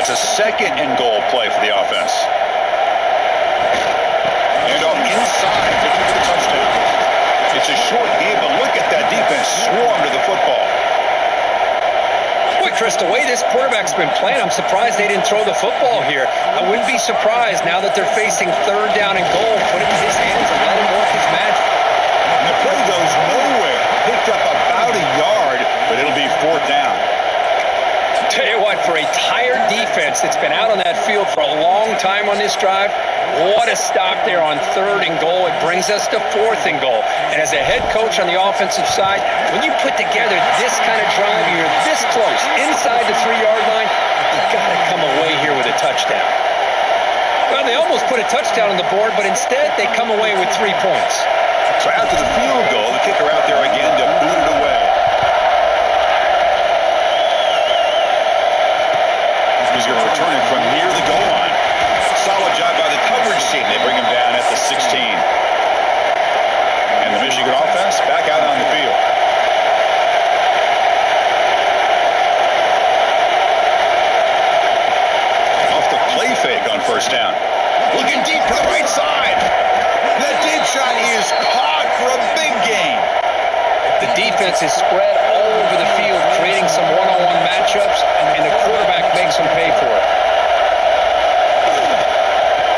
It's a second and goal play for the offense. Handoff inside, looking for the touchdown. It's a short game, but look at that defense swarm to the football. Boy, Chris, the way this quarterback's been playing, I'm surprised they didn't throw the football here. I wouldn't be surprised now that they're facing third down and goal. Put it in his hands and let him work his magic. And the play goes nowhere. Picked up about a yard, but it'll be fourth down. Tell you what, for a tired defense that's been out on that field for a long time on this drive, what a stop there on third and goal. It brings us to fourth and goal. And as a head coach on the offensive side, when you put together this kind of drive, you're this close, inside the 3-yard line, you've got to come away here with a touchdown. Well, they almost put a touchdown on the board, but instead they come away with 3 points. So after the field goal, the kicker out there again to boot it away. He's going to return it from near the goal line. Solid job by the coverage team. They bring him down at the 16. And the Michigan offense back out on the field. Off the play fake on first down. Looking deep to the right side. That deep shot is caught for a big gain. The defense is spread all over the field, creating some one-on-one matchups, and the quarterback makes them pay for it.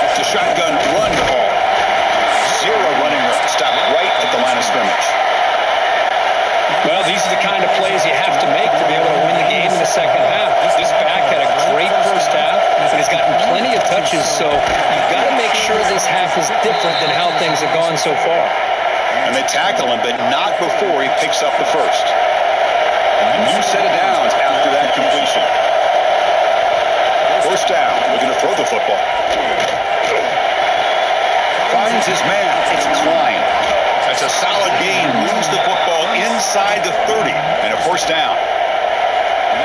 It's a shotgun run call. 0 running room. Stop right at the line of scrimmage. Well, these are the kind of plays you have to make to be able to win the game in the second half. This back had a great first half, and has gotten plenty of touches, so you've got to make sure this half is different than how things have gone so far. And they tackle him, but not before he picks up the first. A new set of downs after that completion. First down, looking to throw the football. Finds his man. It's Klein. That's a solid gain. Moves the football inside the 30 and a first down.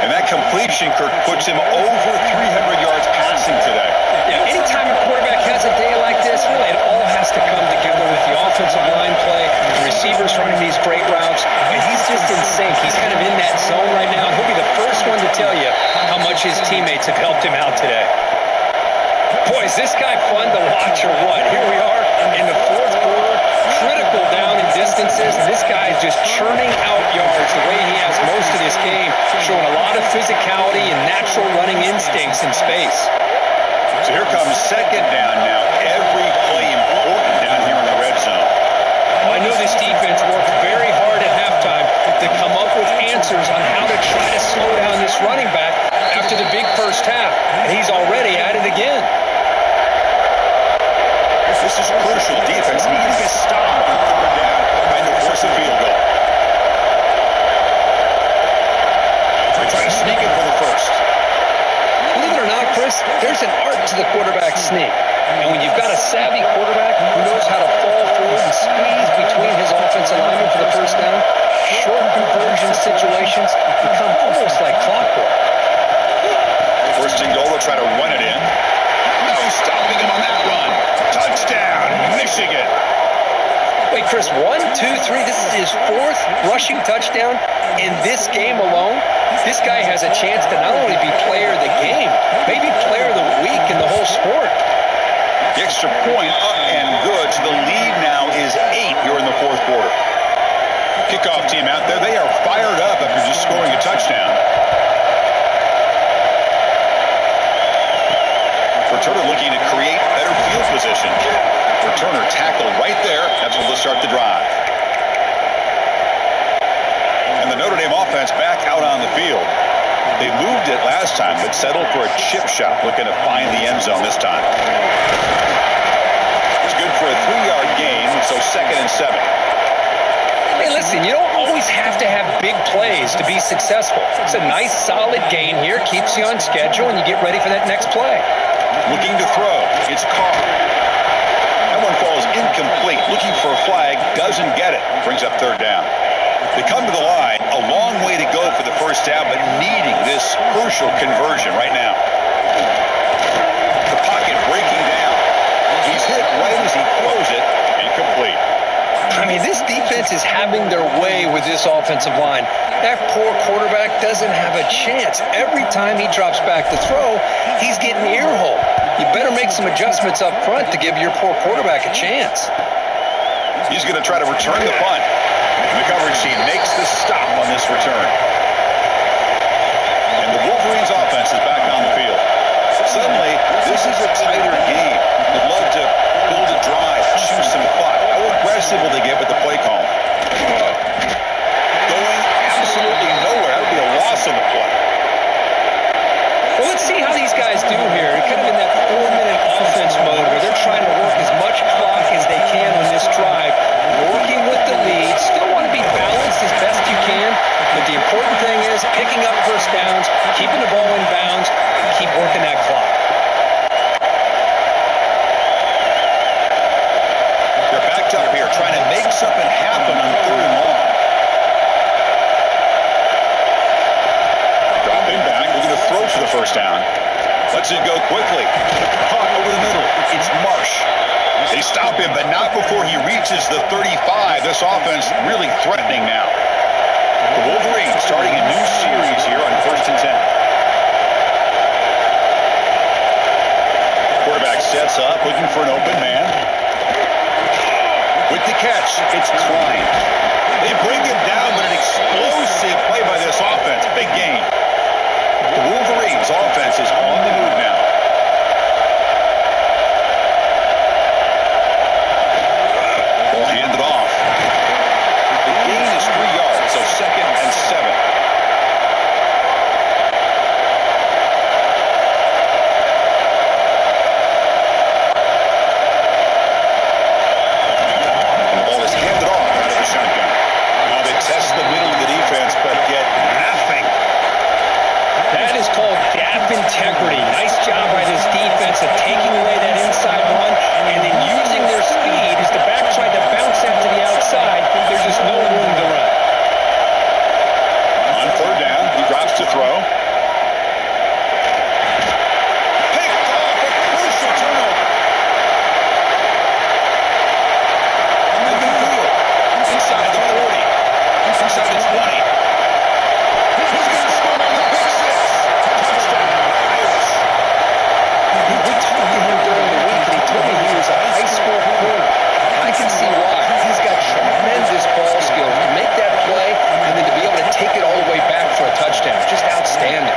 And that completion, Kirk, puts him over 300 yards passing today. Yeah, anytime a quarterback has a day like this, really, it all has to come together with the offensive line play, the receivers running these great routes, and he's just in sync. He's kind of in that zone right now, and he'll be the first one to tell you how much his teammates have helped him out today. Boy, is this guy fun to watch or what? Here we are in the fourth quarter, critical down in distances, and this guy is just churning out yards the way he has most of this game, showing a lot of physicality and natural running instincts in space. So here comes second down now. Every play important down here in the red zone. I know this defense worked very hard at halftime to come up with answers on how to try to slow down this running back after the big first half, and he's already at it again. This is crucial. Defense needing to stop on third down and to force a field goal. They try to sneak it for the first. Believe it or not, Chris, there's an art to the quarterback sneak. And when you've got a savvy quarterback who knows how to fall forward and squeeze between his offensive linemen for the first down, short conversion situations become almost like clockwork. First and goal, they'll try to run it in. No stopping him on that run. Touchdown, Michigan. Wait, Chris, 1, 2, 3. This is his 4th rushing touchdown in this game alone. This guy has a chance to not only be player of the game, maybe player of the week in the whole sport. The extra point up and good. So the lead now is 8 here in the fourth quarter. Kickoff team out there. They are fired up after just scoring a touchdown. Turner looking to create better field position. Turner tackled right there. That's what this start the drive. And the Notre Dame offense back out on the field. They moved it last time, but settled for a chip shot, looking to find the end zone this time. It's good for a 3-yard gain, so 2nd and 7. Hey, listen, you don't always have to have big plays to be successful. It's a nice, solid gain here, keeps you on schedule, and you get ready for that next play. Looking to throw. It's Carr. That one falls incomplete. Looking for a flag. Doesn't get it. Brings up 3rd down. They come to the line. A long way to go for the first down, but needing this crucial conversion right now. The pocket breaking down. He's hit right as he throws it. Incomplete. I mean, this defense is having their way with this offensive line. That poor quarterback doesn't have a chance. Every time he drops back to throw, he's getting earhole. You better make some adjustments up front to give your poor quarterback a chance. He's going to try to return the punt. The coverage team makes the stop on this return. And the Wolverines offense is back on the field. Suddenly, this is a tighter game. Would love to build a drive, choose some clock. How aggressive will they get with the play call? Going absolutely nowhere. That would be a loss on the play. Well, let's see how these guys do here. They're kind of in that 4-minute offense mode where they're trying to work as much clock as they can on this drive, working with the lead. Still want to be balanced as best you can, but the important thing is picking up first downs, keeping the ball in bounds, keep working that clock. They're backed up here, trying to make something happen on 3rd and long. Dropping back, looking to throw for the first down. Lets it go quickly. Caught over the middle. It's Marsh. They stop him, but not before he reaches the 35. This offense really threatening now. The Wolverines starting a new series here on 1st and 10. Quarterback sets up, looking for an open man. With the catch, it's Klein. They bring him down, but an explosive play by this offense. Big gain. The Wolverines offense is on the move now. Ball handed off. The gain is 3 yards, so 2nd and 7. And the ball is handed off out of the shotgun. Now they test the middle of the defense, but get nothing. That is called gap integrity. Nice job by this defense of taking away that inside run and then using their speed as the back tried to bounce out to the outside. There's just no room to run. On 3rd down, he drops to throw. Picked off, a crucial turnover. Open field. Inside the 40. Inside the 20. He's going to score on the pick 6. Touchdown, Irish. We talked to him during the week, and he told me he was a high school corner. I can see why. He's got tremendous ball skills to make that play and then to be able to take it all the way back for a touchdown. Just outstanding.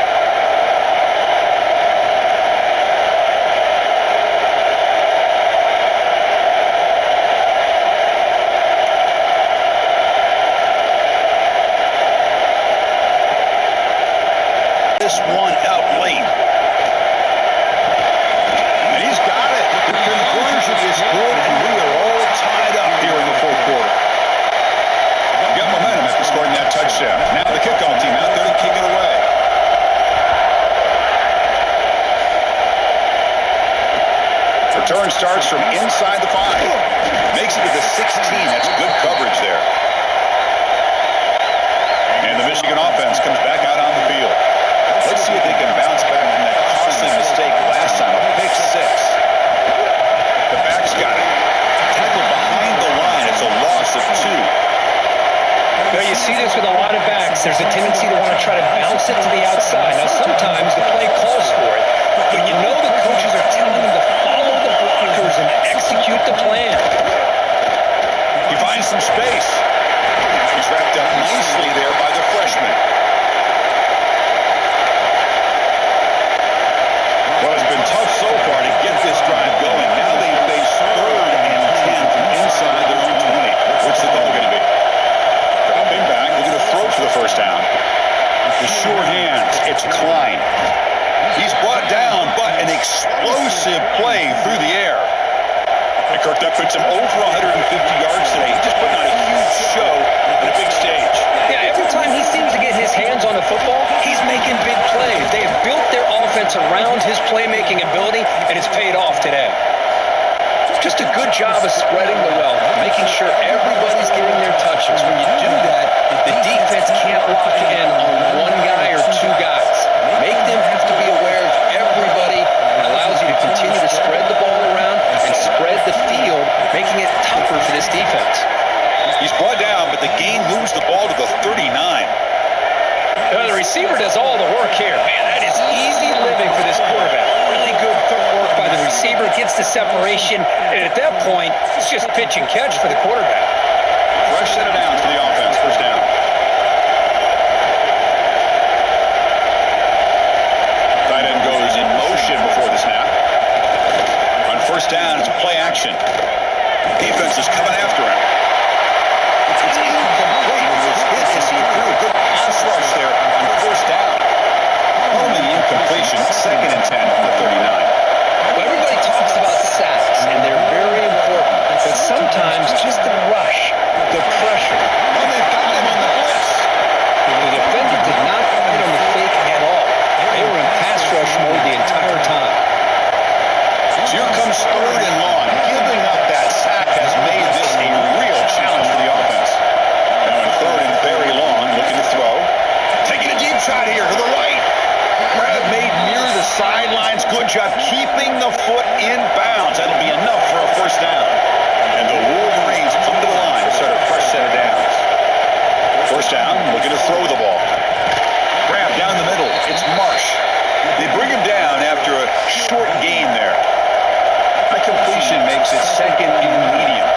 This one out late. And he's got it. The conversion is good, and we are all tied up here in the 4th quarter. Got momentum after scoring that touchdown. Now the kickoff team out there to kick it away. Return starts from inside the 5. Makes it to the 16. That's good coverage there. And the Michigan offense comes back out on the field. Let's see if they can bounce back from that costly mistake last time, a pick 6. The back's got it. Tackled behind the line. It's a loss of 2. Now, you see this with a lot of backs. There's a tendency to want to try to bounce it to the outside. Now, sometimes the play calls for it, but you know the coaches are telling them to follow the blockers and execute the plan. He finds some space. He's wrapped up nicely there by the freshman. Well, it's been tough so far to get this drive going. Now they face 3rd and 10 from inside their own 20. And Kirk, that puts him over 150 yards today. He's just putting on a huge show on a big stage. Yeah, every time he seems to get his hands on the football, he's making big plays. They have built their offense around his playmaking ability, and it's paid off today. Just a good job of spreading the wealth, making sure everybody's getting their touches. When you do that, the defense can't lock in on one guy or two guys. Make them have to be aware of everybody. It allows you to continue to spread the ball around and spread the field, making it tougher for this defense. He's brought down, but the gain moves the ball to the 39. The receiver does all the work here. Man, that is easy living for this quarterback. Really good footwork by the receiver, gets the separation, and at that point, it's just pitch and catch for the quarterback. Fresh set of downs for the offense, first down. Tight end goes in motion before the snap. On first down, it's a play action. Defense is coming after him. It's incomplete. It was hit as he threw a good pass rush there on first down. On the incompletion, second and 10 from the 39. Well, everybody talks about sacks, and they're very important. But sometimes just the rush, the pressure. Oh, they've got him on the blitz. The defender did not fight on the fake at all. They were in pass rush mode the entire time. So here comes third and long. Giving up that sack has made this a real challenge for the offense. Now in third and very long, looking to throw. Taking a deep shot here to the right. Grab made near the sidelines. Good job keeping the foot in bounds. That'll be enough for a first down. And the Wolverines come to the line to start a fresh set of downs. First down, looking to throw the ball. Grab down the middle. It's Marsh. They bring him down after a short gain there. High completion makes it second and medium.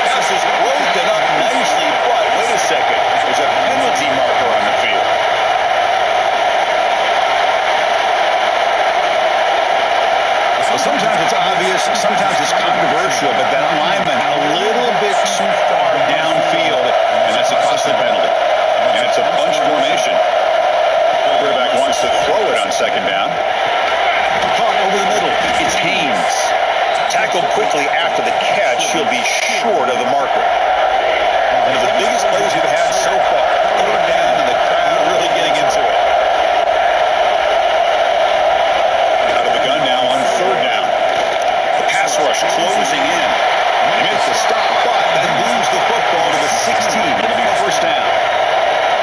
Pass is broken up nicely, but wait a second. There's a penalty marker on the field. Well, sometimes it's obvious, sometimes it's controversial, but that lineman a little bit too far downfield, and that's a costly penalty. And it's a bunch formation. Quarterback wants to throw it on second down. Caught over the middle. It's Haynes. Tackled quickly after the catch. He'll be short of the marker. One of the biggest plays we've had so far. Third down, and the crowd really getting into it. Out of the gun now on third down. The pass rush closing in. He makes the stop, but then moves the football to the 16. It'll be a first down.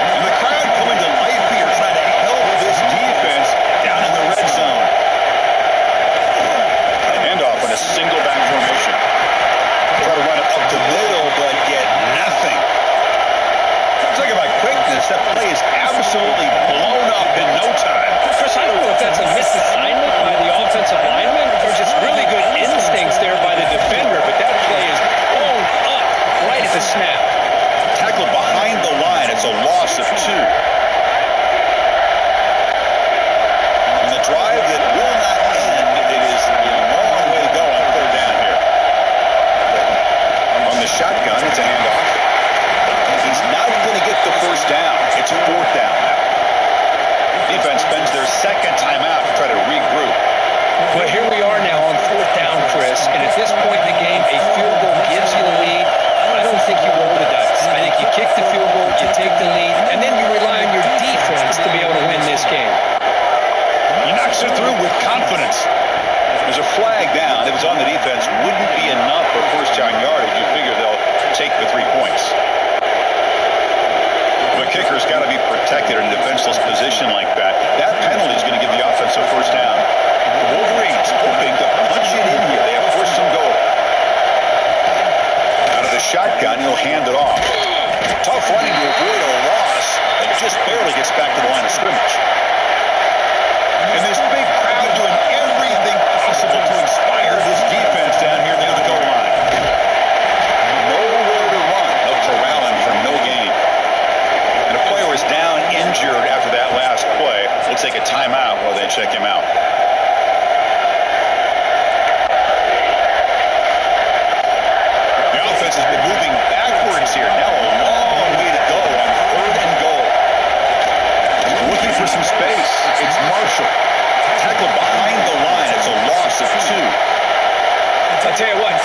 And the crowd coming to life here, trying to help this defense down in the red zone. An handoff in a single back formation. Try to run it up the middle, but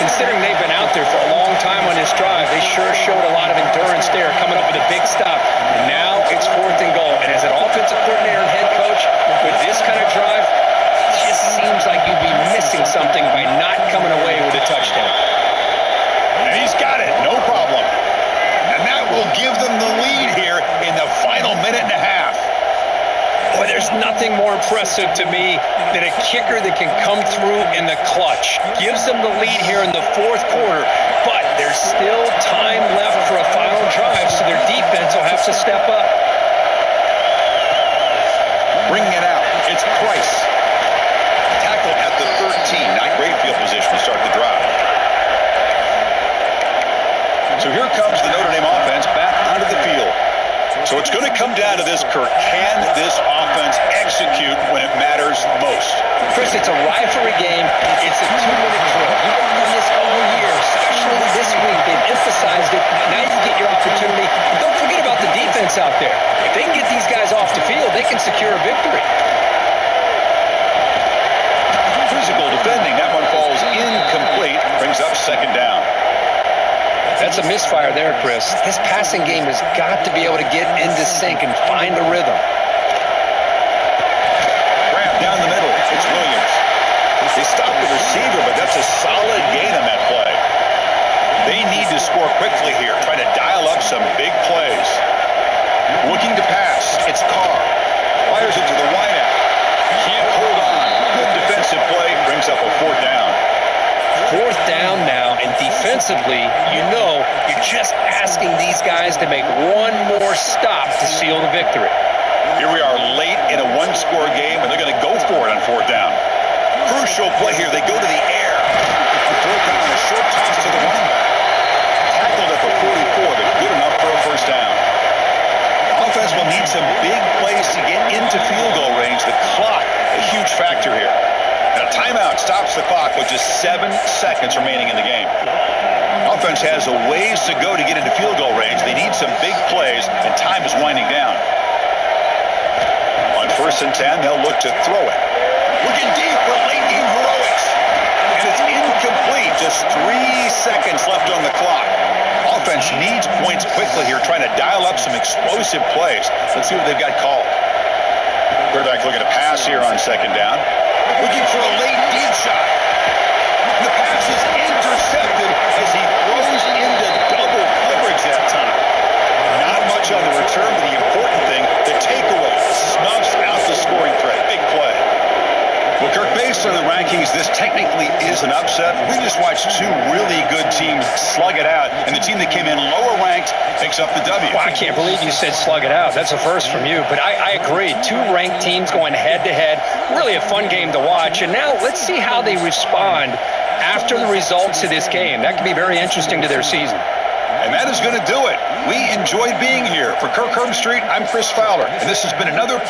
Considering they've been out there for a long time on this drive, they sure showed a lot of endurance there, coming up with a big stop. And now it's 4th and goal. And as an offensive coordinator and head coach, with this kind of drive, it just seems like you'd be missing something by not coming away with a touchdown. And he's got it, no problem. And that will give them the lead here in the final minute and a half. Boy, there's nothing more impressive to me than a kicker that can come through in the clutch. Gives them the lead here in the 4th quarter, but there's still time left for a final drive, so their defense will have to step up. Bringing it out, it's Price. Tackled at the 13, not great field position to start the drive. So here comes the Notre Dame offense back onto the field. So it's going to come down to this, Kirk. Can this offense execute when it matters most? Chris, it's a rivalry game. It's a 2-minute drill. You've been doing this all year, especially this week. They've emphasized it. Now you get your opportunity. And don't forget about the defense out there. If they can get these guys off the field, they can secure a victory. Physical defending. That one falls incomplete. Brings up 2nd down. That's a misfire there, Chris. This passing game has got to be able to get into sync and find a rhythm. Grab down the middle. It's Williams. They stopped the receiver, but that's a solid gain on that play. They need to score quickly here, trying to dial up some big plays. Looking to pass. It's Carr. Fires it to the wideout. Can't hold on. Good defensive play. Brings up a 4th down. 4th down now, and defensively, you're just asking these guys to make one more stop to seal the victory. Here we are late in a 1-score game, and they're going to go for it on 4th down. Crucial play here. They go to the air. A short toss to the running back. Tackled at the 44, but good enough for a 1st down. Offense will need some big plays to get into field goal range. The clock, a huge factor here. And a timeout stops the clock with just 7 seconds remaining in the game. Offense has a ways to go to get into field goal range. They need some big plays, and time is winding down. On 1st and 10, they'll look to throw it. Looking deep for late-game heroics. And it's incomplete. Just 3 seconds left on the clock. Offense needs points quickly here, trying to dial up some explosive plays. Let's see what they've got called. Quarterback looking to pass here on 2nd down. Looking for a late deep shot. The pass is intercepted as he throws into double coverage that time. Not much on the return, but the important thing, the takeaway, snuffs out the scoring threat. Big play. Well, Kirk, based on the rankings, this technically is an upset. We just watched 2 really good teams slug it out, and the team that came in lower ranked picks up the W. Well, I can't believe you said slug it out. That's a first from you. But I agree. 2 ranked teams going head-to-head. Really a fun game to watch. And now let's see how they respond after the results of this game. That could be very interesting to their season. And that is going to do it. We enjoyed being here. For Kirk Herbstreit, I'm Chris Fowler, and this has been another